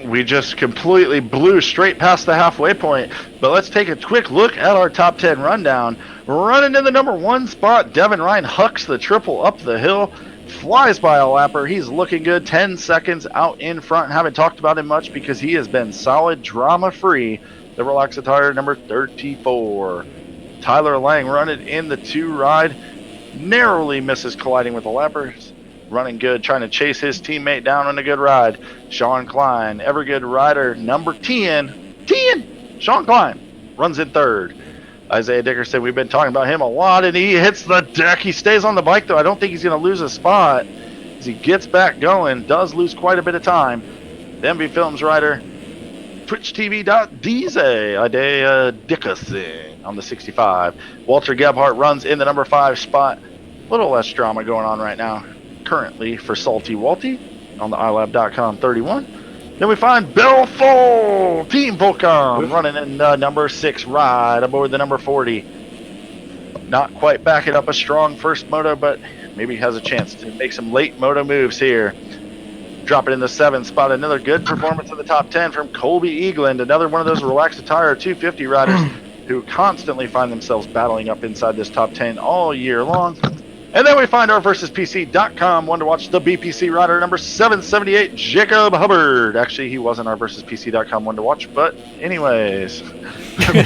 We just completely blew straight past the halfway point, but let's take a quick look at our top 10 rundown. Running in the number 1 spot, Devin Ryan hucks the triple up the hill, flies by a lapper. He's looking good, 10 seconds out in front. Haven't talked about him much because he has been solid, drama-free. The relaxed attire number 34. Tyler Lang running in the 2 ride, narrowly misses colliding with the lappers. Running good, trying to chase his teammate down on a good ride. Sean Klein, ever good rider, number 10. Sean Klein runs in 3rd. Isaiah Dickerson, we've been talking about him a lot, and he hits the deck. He stays on the bike, though. I don't think he's going to lose a spot as he gets back going. Does lose quite a bit of time. The MV Films rider, TwitchTV.DZ, Isaiah Dickerson on the 65. Walter Gebhardt runs in the number 5 spot. A little less drama going on right now currently for Salty Walty on the iLab.com 31. Then we find Bill Full, Team Volcom, running in the number 6 ride aboard the number 40. Not quite backing up a strong first moto, but maybe has a chance to make some late moto moves here. Dropping in the 7th spot, another good performance in the top 10 from Colby Eagland, another one of those relaxed attire 250 riders who constantly find themselves battling up inside this top 10 all year long. And then we find our versuspc.com one to watch, the BPC rider number 778, Jacob Hubbard. Actually, he wasn't our versuspc.com one to watch, but anyways,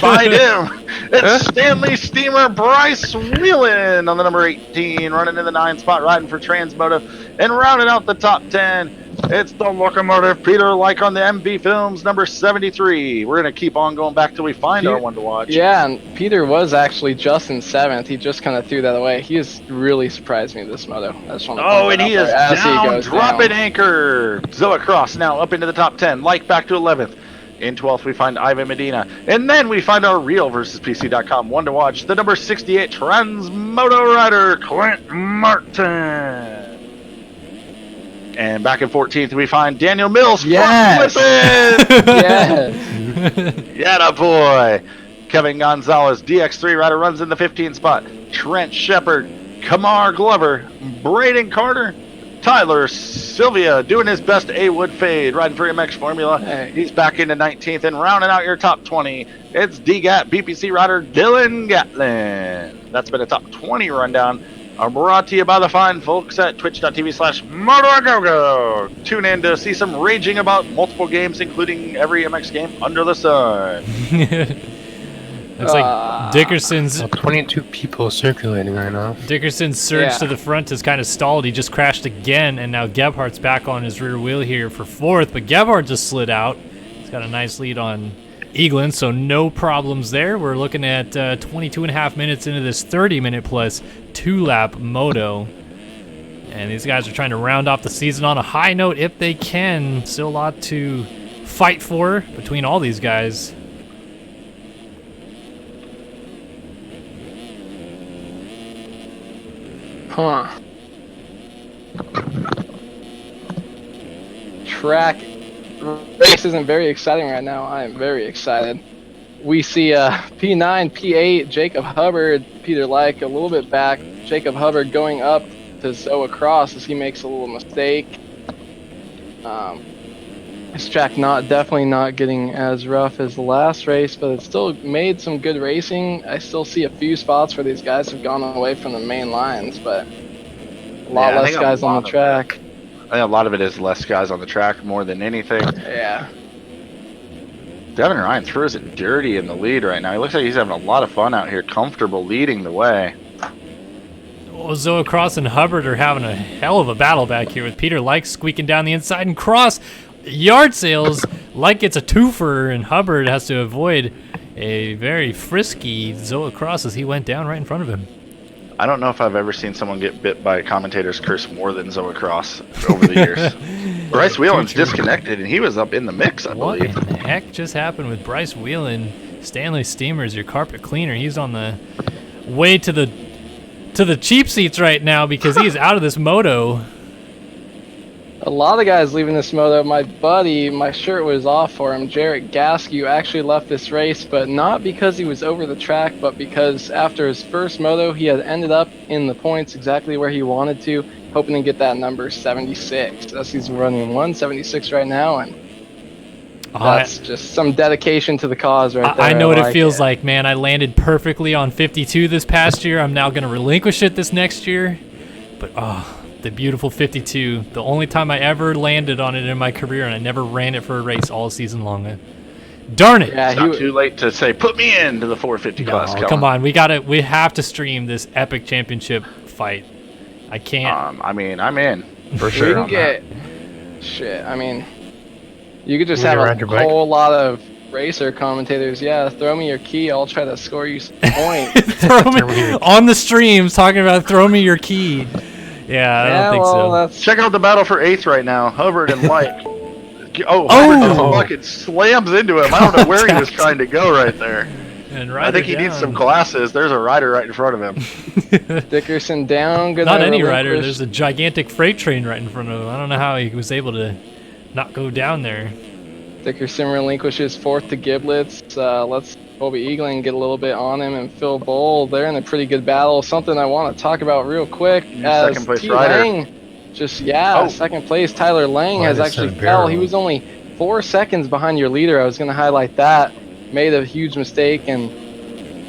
find him. It's Stanley Steamer Bryce Whelan on the number 18, running in the 9 spot, riding for Transmoto. And rounding out the top 10, it's the locomotive Peter Like on the MV Films number 73. We're going to keep on going back till we find our one to watch. Yeah, and Peter was actually just in 7th. He just kind of threw that away. He has really surprised me this moto. I just want to Oh, and he is down, goes dropping down. anchor. Zilla Cross now up into the top 10. Like back to 11th. In 12th, we find Ivan Medina. And then we find our real versuspc.com one to watch, the number 68 Transmoto rider, Clint Martin. And back in 14th, we find Daniel Mills. Yes. Yes. Yeah, boy. Kevin Gonzalez, DX3 rider, runs in the 15th spot. Trent Shepard, Kamar Glover, Braden Carter, Tyler Sylvia doing his best A-Wood fade, riding for MX Formula. Hey. He's back into 19th and rounding out your top 20. It's DGAT BPC rider Dylan Gatlin. That's been a top 20 rundown are brought to you by the fine folks at twitch.tv/MotoGoGo. Tune in to see some raging about multiple games, including every MX game under the sun. Looks like Dickerson's 22 people circulating right now. Dickerson's surge to the front is kind of stalled. He just crashed again, and now Gebhardt's back on his rear wheel here for fourth, but Gebhardt just slid out. He's got a nice lead on Eaglin, so no problems there. We're looking at 22 and a half minutes into this 30-minute plus 2-lap moto. And these guys are trying to round off the season on a high note if they can. Still a lot to fight for between all these guys. Track race isn't very exciting right now. I am very excited. We see P9, P8, Jacob Hubbard, Peter Leicht a little bit back. Jacob Hubbard going up to Zoe Cross as he makes a little mistake. This track definitely not getting as rough as the last race, but it still made some good racing. I still see a few spots where these guys have gone away from the main lines, but a lot less guys on the track. I think a lot of it is less guys on the track more than anything. Yeah. Devin Ryan throws it dirty in the lead right now. He looks like he's having a lot of fun out here, comfortable leading the way. Well, Zoe Cross and Hubbard are having a hell of a battle back here with Peter Leicht squeaking down the inside, and Cross yard sales. Leicht gets a twofer, and Hubbard has to avoid a very frisky Zoe Cross as he went down right in front of him. I don't know if I've ever seen someone get bit by a commentator's curse more than Zoe Cross over the years. Bryce Whelan's disconnected, and he was up in the mix, I believe. What the heck just happened with Bryce Whelan? Stanley Steamers, your carpet cleaner. He's on the way to the cheap seats right now because he is out of this moto. A lot of guys leaving this moto. My buddy, my shirt was off for him. Jarrett Gaskew actually left this race, but not because he was over the track, but because after his first moto, he had ended up in the points exactly where he wanted to, hoping to get that number 76. That's he's running 176 right now, and that's just some dedication to the cause right there. I know what it feels like, man. I landed perfectly on 52 this past year. I'm now going to relinquish it this next year, but the beautiful 52, the only time I ever landed on it in my career, and I never ran it for a race all season long. Darn it! Yeah, it's not too late to say, put me into the 450 class. Come on, we have to stream this epic championship fight. I can't. I mean, I'm in for sure. You can get shit. I mean, you could just have a whole lot of racer commentators. Yeah, throw me your key. I'll try to score you some points. Throw me on the streams talking about throw me your key. Yeah, I don't think so. Check out the battle for 8th right now. Hubbard and Leicht. Hubbard just fucking slams into him. I don't know where he was trying to go right there. And I think he needs some glasses. There's a rider right in front of him. Dickerson down. Not any rider. There's a gigantic freight train right in front of him. I don't know how he was able to not go down there. Dickerson relinquishes 4th to Giblets. Let's Colby Eaglin get a little bit on him, and Phil Bowl, they're in a pretty good battle. Something I want to talk about real quick. Second place rider. Lang, second place. Tyler Lang has actually fell. He was only 4 seconds behind your leader. I was going to highlight that. Made a huge mistake, and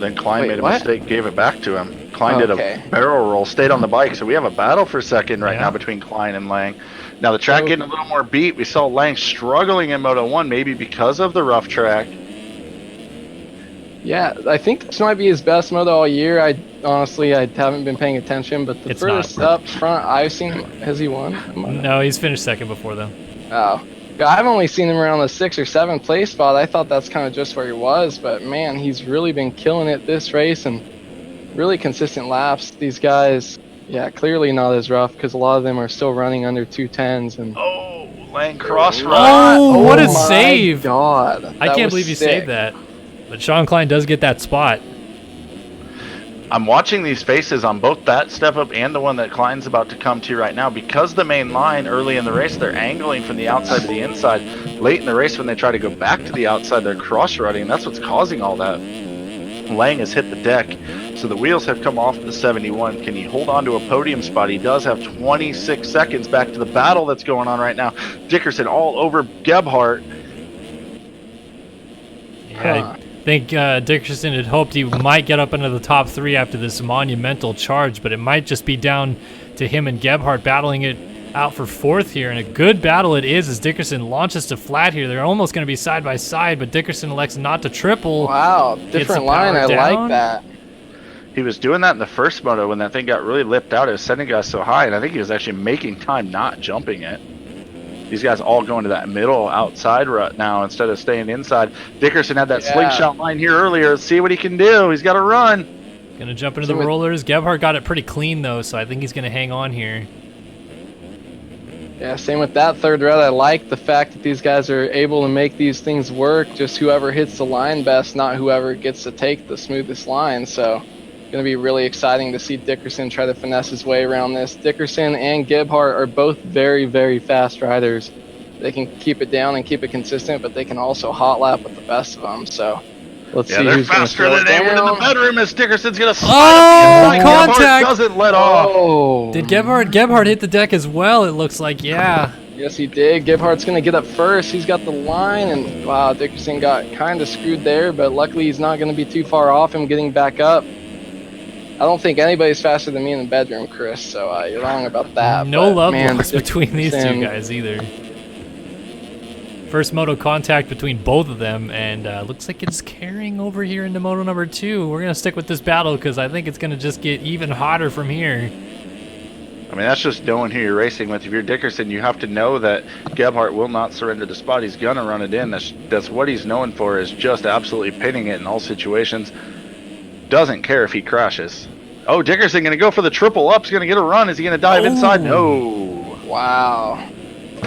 then Klein made a mistake, gave it back to him. Klein did a barrel roll, stayed on the bike. So we have a battle for second right now between Klein and Lang. Now the track getting a little more beat. We saw Lang struggling in Moto 1, maybe because of the rough track. Yeah, I think this might be his best moto all year. I haven't been paying attention, but the furthest up front I've seen him, has he won? No, he's finished second before though. Oh, I've only seen him around the 6th or 7th place spot. I thought that's kind of just where he was, but man, he's really been killing it this race and really consistent laps. These guys, clearly not as rough because a lot of them are still running under 210s. And Lang cross run. Oh, what a save! God, I can't believe you saved that. But Sean Klein does get that spot. I'm watching these faces on both that step up and the one that Klein's about to come to right now. Because the main line early in the race, they're angling from the outside to the inside. Late in the race, when they try to go back to the outside, they're cross-rutting. That's what's causing all that. Lang has hit the deck, so the wheels have come off the 71. Can he hold on to a podium spot? He does have 26 seconds back to the battle that's going on right now. Dickerson all over Gebhardt. Yeah, think Dickerson had hoped he might get up into the top 3 after this monumental charge, but it might just be down to him and Gebhardt battling it out for 4th here, and a good battle it is as Dickerson launches to flat here. They're almost going to be side by side, but Dickerson elects not to triple. Wow, Gets different the line. power I down. like that. He was doing that in the first moto when that thing got really lipped out. It was sending guys so high, and I think he was actually making time not jumping it. These guys all going to that middle outside rut now instead of staying inside. Dickerson had that slingshot line here earlier. Let's see what he can do. He's got to run. Gonna jump into the rollers. Gebhardt got it pretty clean though, so I think he's gonna hang on here. Yeah, same with that 3rd rut. I like the fact that these guys are able to make these things work. Just whoever hits the line best, not whoever gets to take the smoothest line. So, going to be really exciting to see Dickerson try to finesse his way around this. Dickerson and Gebhardt are both very, very fast riders. They can keep it down and keep it consistent, but they can also hot lap with the best of them. So, let's see they're who's going to faster slow than it they were in the down. bedroom as Dickerson's going to slide Oh, up the inside. contact! Gebhardt doesn't let off. Oh, Did Gebhardt hit the deck as well? It looks like, yeah. yes, he did. Gebhardt's going to get up first. He's got the line, and wow, Dickerson got kind of screwed there, but luckily he's not going to be too far off him getting back up. I don't think anybody's faster than me in the bedroom, Chris, so you're wrong about that. No but, love man, lost between these two Dickerson- guys either. First moto contact between both of them, and looks like it's carrying over here into moto number 2. We're going to stick with this battle because I think it's going to just get even hotter from here. I mean, that's just knowing who you're racing with. If you're Dickerson, you have to know that Gebhardt will not surrender the spot. He's going to run it in. That's what he's known for, is just absolutely pinning it in all situations. Doesn't care if he crashes. Oh, Dickerson going to go for the triple up. He's going to get a run. Is he going to dive inside? No. Wow.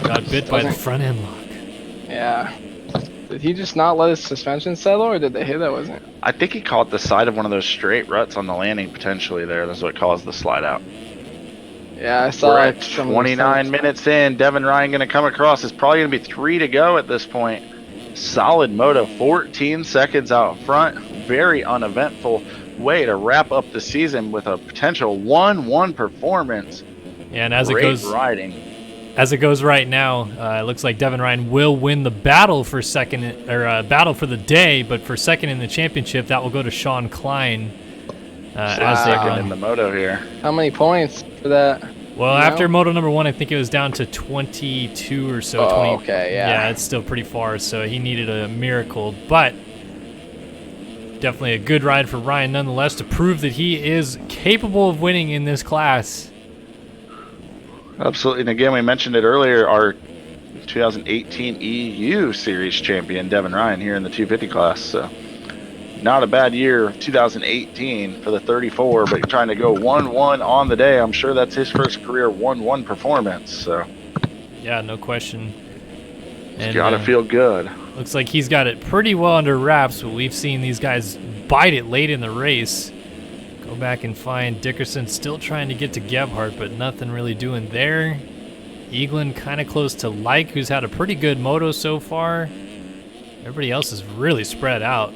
Got bit by the front end lock. Yeah. Did he just not let his suspension settle, or did they hit that? Wasn't it? I think he caught the side of one of those straight ruts on the landing potentially there. That's what caused the slide out. Yeah, I saw We're at some of the 29 things. minutes in. Devin Ryan going to come across. It's probably going to be 3 to go at this point. Solid moto, 14 seconds out front. Very uneventful way to wrap up the season with a potential 1-1 performance. Yeah, and as Great it goes right now, it looks like Devin Ryan will win the battle for second, or battle for the day, but for second in the championship, that will go to Sean Klein. As they Second go. in the moto here. How many points for that? Well, You know? after moto number 1, I think it was down to 22 or so. Oh, 20, okay, yeah. Yeah, it's still pretty far, so he needed a miracle, but definitely a good ride for Ryan nonetheless to prove that he is capable of winning in this class. Absolutely. And again, we mentioned it earlier, our 2018 EU Series champion, Devin Ryan, here in the 250 class. So not a bad year, 2018 for the 34, but trying to go 1-1 on the day. I'm sure that's his first career 1-1 performance. So Yeah, no question. it's got to feel good. Looks like he's got it pretty well under wraps, but we've seen these guys bite it late in the race. Go back and find Dickerson still trying to get to Gebhardt, but nothing really doing there. Eaglin kind of close to Like, who's had a pretty good moto so far. Everybody else is really spread out.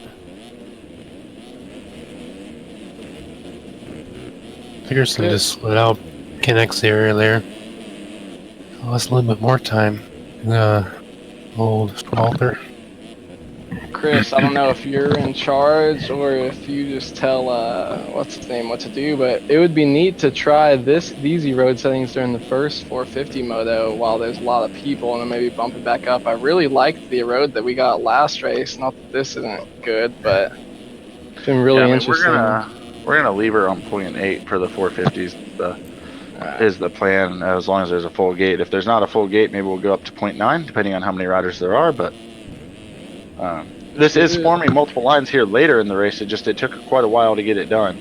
Dickerson just split out Kinect's area there. Lost a little bit more time. Old Walter. Chris, I don't know if you're in charge or if you just tell what's his name what to do, but it would be neat to try these easy road settings during the first 450 moto while there's a lot of people, and then maybe bump it back up. I really liked the road that we got last race. Not that this isn't good, but it's been really interesting. We're gonna leave her on 0.8 for the 450s. Is the plan, as long as there's a full gate. If there's not a full gate, maybe we'll go up to 0.9, depending on how many riders there are. But this is forming multiple lines here later in the race. It took quite a while to get it done.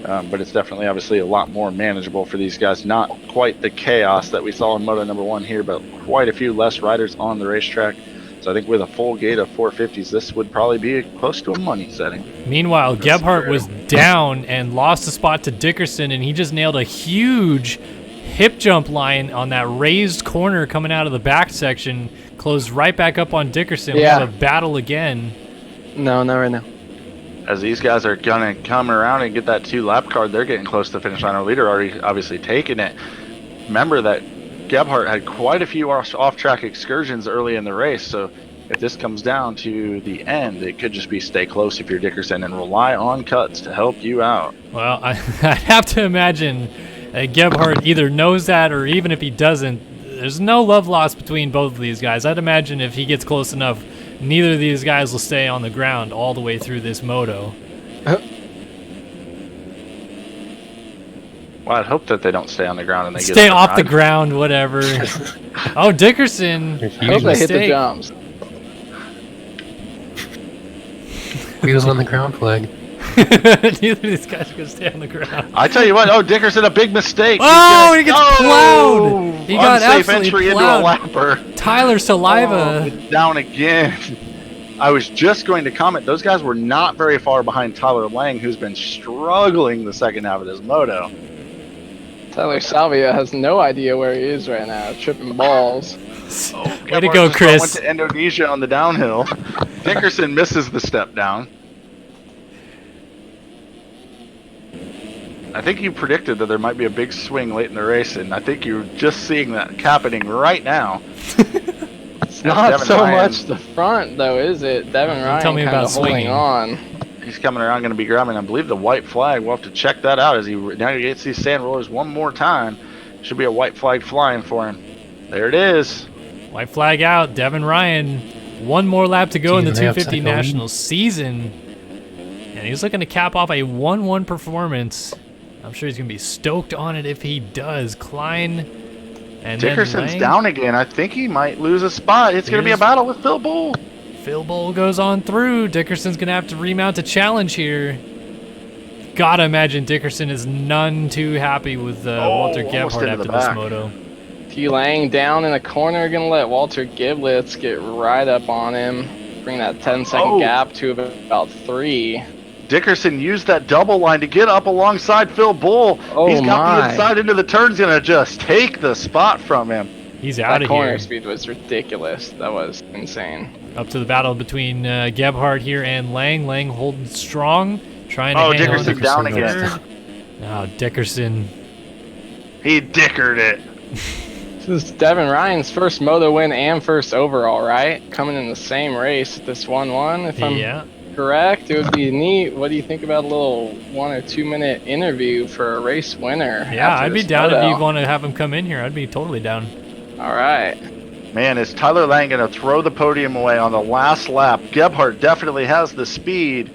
But it's definitely, obviously, a lot more manageable for these guys. Not quite the chaos that we saw in Moto number 1 here, but quite a few less riders on the racetrack. So I think with a full gate of 450s, this would probably be close to a money setting. Meanwhile, Gebhardt was down and lost a spot to Dickerson, and he just nailed a huge hip jump line on that raised corner coming out of the back section. Closed right back up on Dickerson. Yeah. We have a battle again. No, not right now. As these guys are going to come around and get that 2-lap card, they're getting close to the finish line. Our leader already obviously taking it. Remember that Gebhardt had quite a few off-track excursions early in the race, so if this comes down to the end, it could just be stay close if you're Dickerson and rely on cuts to help you out. Well, I have to imagine Gebhardt either knows that, or even if he doesn't, there's no love lost between both of these guys. I'd imagine if he gets close enough, neither of these guys will stay on the ground all the way through this moto. Well, I'd hope that they don't stay on the ground and they Stay get off the ground, whatever. Oh, Dickerson. I hope they hit the jumps. Wheels on the ground flag. Neither of these guys are going to stay on the ground. I tell you what, Dickerson, a big mistake. Oh, he gets plowed. He got unsafe absolutely entry plowed. into a lapper. Tyler Saliva. Down again. I was just going to comment, those guys were not very far behind Tyler Lang, who's been struggling the second half of this moto. Tyler Salvia has no idea where he is right now, tripping balls. Way to go, Chris. Went to Indonesia on the downhill. Dickerson misses the step down. I think you predicted that there might be a big swing late in the race, and I think you're just seeing that happening right now. It's not so much the front, though, is it? Devin Ryan Tell me kind about of holding swinging. on. He's coming around, going to be grabbing, I believe, the white flag. We'll have to check that out as he navigates these sand rollers one more time. Should be a white flag flying for him. There it is. White flag out. Devin Ryan. One more lap to go in the 250 lead. National season. And he's looking to cap off a 1-1 performance. I'm sure he's going to be stoked on it if he does. Klein and Dickerson's then Lang. down again. I think he might lose a spot. It's going to be a battle with Phil Bull. Phil Bull goes on through. Dickerson's going to have to remount a challenge here. Gotta imagine Dickerson is none too happy with Walter Gebhardt after this moto. T. Lang down in the corner, gonna let Walter Giblets get right up on him. Bring that 10-second gap to about 3. Dickerson used that double line to get up alongside Phil Bull. He's got the inside into the turns, gonna just take the spot from him. He's out of here. That corner speed was ridiculous. That was insane. Up to the battle between Gebhardt here and Lang. Lang holding strong, trying to hang Dickerson on. down again. Oh, Dickerson. He dickered it. This is Devin Ryan's first moto win and first overall, right? Coming in the same race at this 1-1, if I'm correct. It would be neat. What do you think about a little 1 or 2 minute interview for a race winner? Yeah, I'd be down if you want to have him come in here. I'd be totally down. All right. Man, is Tyler Lang going to throw the podium away on the last lap? Gebhardt definitely has the speed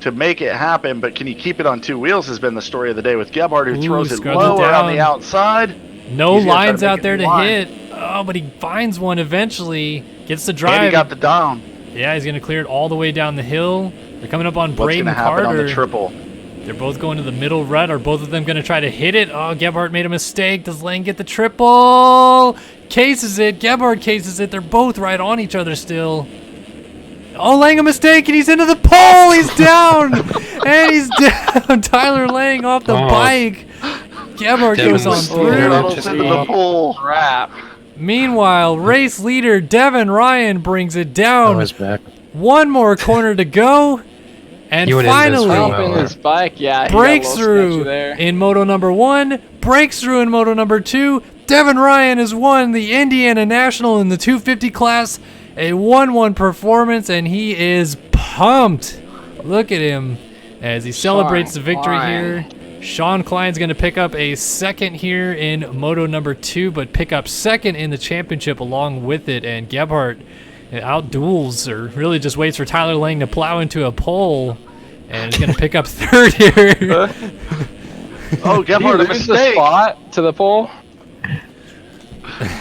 to make it happen, but can he keep it on 2 wheels has been the story of the day with Gebhardt, who throws it lower on the outside. No lines out there to hit. Oh, but he finds one eventually. Gets the drive. And he got the down. Yeah, he's going to clear it all the way down the hill. They're coming up on Braden What's Carter. on the triple? They're both going to the middle rut. Are both of them going to try to hit it? Oh, Gebhardt made a mistake. Does Lang get the triple? Cases it. Gebhardt cases it. They're both right on each other still. Oh, Lang a mistake, and he's into the pole. He's down. And he's down. Tyler Lang off the bike. Gebhardt goes on through. Crap. Meanwhile, race leader Devin Ryan brings it down. Oh, he's back. One more corner to go. And finally, his bike, breaks through in moto number 1, breaks through in moto number 2. Devin Ryan has won the Indiana National in the 250 class, a 1-1 performance, and he is pumped. Look at him as he celebrates the victory here. Sean Klein's going to pick up a second here in moto number 2, but pick up second in the championship along with it, and Gebhardt outduels, or really just waits for Tyler Lang to plow into a pole, and is going to pick up third here. Gebhardt, a mistake. The spot to the pole.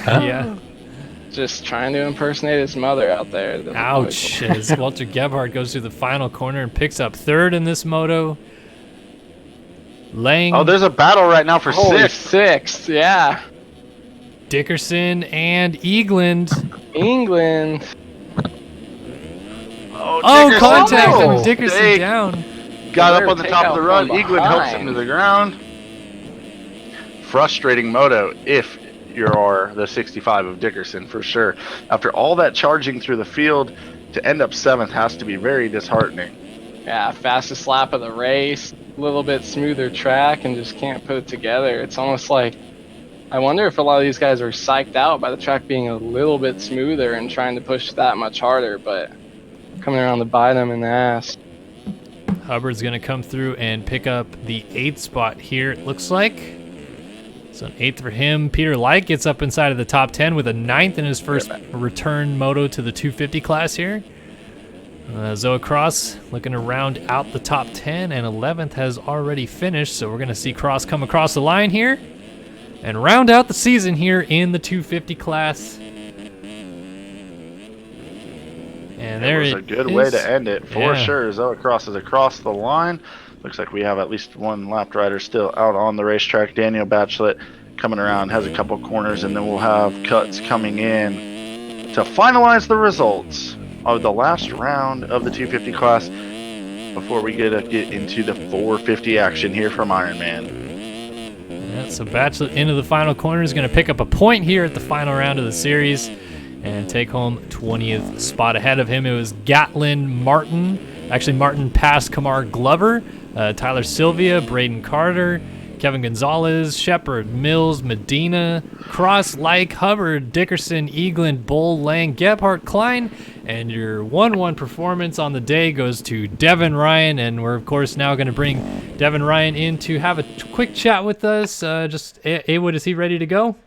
Yeah. Just trying to impersonate his mother out there. Ouch, as Walter Gebhardt goes through the final corner and picks up third in this moto. Lang. Oh, there's a battle right now for sixth, yeah. Dickerson and England. Oh, contact and Dickerson down. Got up on the top of the run. England helps him to the ground. Frustrating moto if you're the 65 of Dickerson, for sure. After all that charging through the field, to end up 7th has to be very disheartening. Yeah, fastest lap of the race, a little bit smoother track, and just can't put it together. It's almost like, I wonder if a lot of these guys are psyched out by the track being a little bit smoother and trying to push that much harder, but coming around to bite them in the ass. Hubbard's going to come through and pick up the 8th spot here, it looks like. So an 8th for him. Peter Light gets up inside of the top 10 with a 9th in his first return moto to the 250 class here. Zoa Cross looking to round out the top 10, and 11th has already finished, so we're going to see Cross come across the line here and round out the season here in the 250 class. And there it is. It was a good way to end it for sure. Zoa Cross is across the line. Looks like we have at least one lapped rider still out on the racetrack. Daniel Bachelet coming around, has a couple corners, and then we'll have cuts coming in to finalize the results of the last round of the 250 class before we get into the 450 action here from Ironman. Yeah, so Bachelet into the final corner is going to pick up a point here at the final round of the series and take home 20th spot. Ahead of him, it was Gatlin Martin. Actually, Martin passed Kamar Glover, Tyler Sylvia, Braden Carter, Kevin Gonzalez, Shepard, Mills, Medina, Cross, Like, Hubbard, Dickerson, Eagland, Bull, Lang, Gebhardt, Klein. And your 1-1 performance on the day goes to Devin Ryan. And we're, of course, now going to bring Devin Ryan in to have a quick chat with us. Awood, is he ready to go?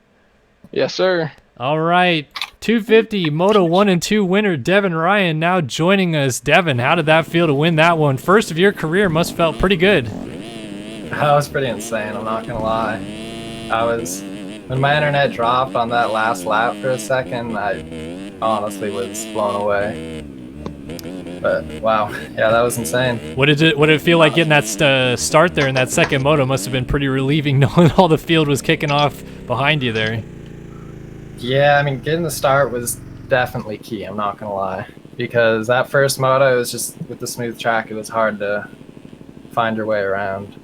Yes, sir. All right. 250 Moto 1 and 2 winner Devin Ryan now joining us. Devin, how did that feel to win that one? First of your career, must have felt pretty good. That was pretty insane, I'm not gonna lie. When my internet dropped on that last lap for a second, I honestly was blown away. But wow, yeah, that was insane. What did it feel like getting that start there in that second moto? Must have been pretty relieving knowing all the field was kicking off behind you there. Yeah, I mean, getting the start was definitely key, I'm not gonna lie. Because that first moto, it was just, with the smooth track, it was hard to find your way around.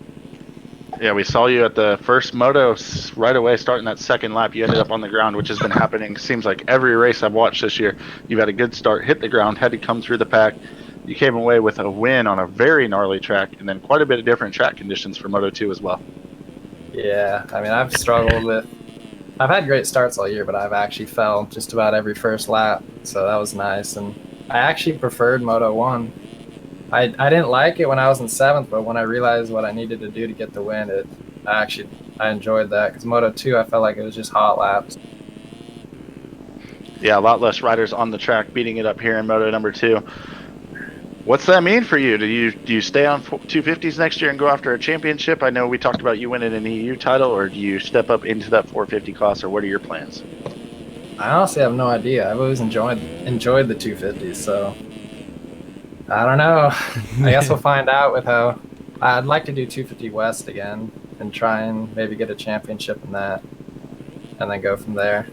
Yeah, we saw you at the first moto right away, starting that second lap. You ended up on the ground, which has been happening. Seems like every race I've watched this year, you've had a good start, hit the ground, had to come through the pack. You came away with a win on a very gnarly track, and then quite a bit of different track conditions for Moto 2 as well. Yeah, I mean, I've had great starts all year, but I've actually fell just about every first lap, so that was nice. And I actually preferred Moto 1. I didn't like it when I was in 7th, but when I realized what I needed to do to get the win, I enjoyed that. Because Moto 2, I felt like it was just hot laps. Yeah, a lot less riders on the track beating it up here in Moto number 2. What's that mean for you? Do you stay on 250s next year and go after a championship? I know we talked about you winning an EU title, or do you step up into that 450 class, or what are your plans? I honestly have no idea. I've always enjoyed the 250s, so I don't know. I guess we'll find out with how. I'd like to do 250 West again and try and maybe get a championship in that, and then go from there.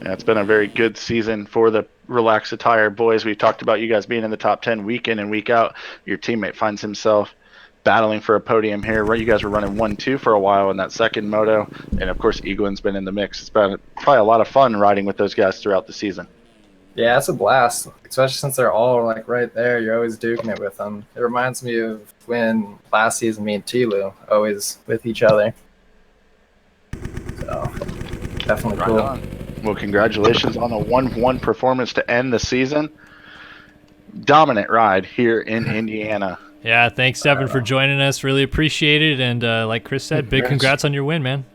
Yeah, it's been a very good season for the Relax Attire boys. We've talked about you guys being in the top 10 week in and week out. Your teammate finds himself battling for a podium here. You guys were running 1-2 for a while in that second moto, and of course Eagland's been in the mix. It's been probably a lot of fun riding with those guys throughout the season. Yeah, it's a blast, especially since they're all like right there. You're always duking it with them. It reminds me of when last season me and Tilu always with each other. So definitely Right cool. on. Well, congratulations on a 1-1 performance to end the season. Dominant ride here in Indiana. Yeah, thanks, Devin, for joining us. Really appreciate it. And like Chris said, big congrats on your win, man.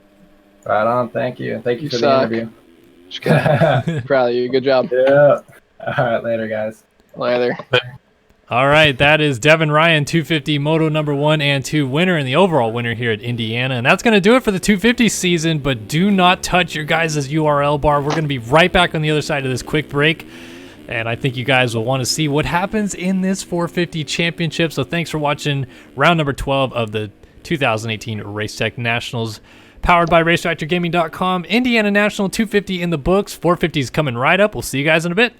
Right on. Thank you. Thank you for suck. the interview. Just kidding. Proud of you. Good job. Yeah. All right, later, guys. Later. All right, that is Devin Ryan, 250 Moto number 1 and 2 winner and the overall winner here at Indiana. And that's going to do it for the 250 season, but do not touch your guys' URL bar. We're going to be right back on the other side of this quick break. And I think you guys will want to see what happens in this 450 championship. So thanks for watching round number 12 of the 2018 Racetech Nationals, powered by RaceFactorGaming.com. Indiana National 250 in the books. 450 is coming right up. We'll see you guys in a bit.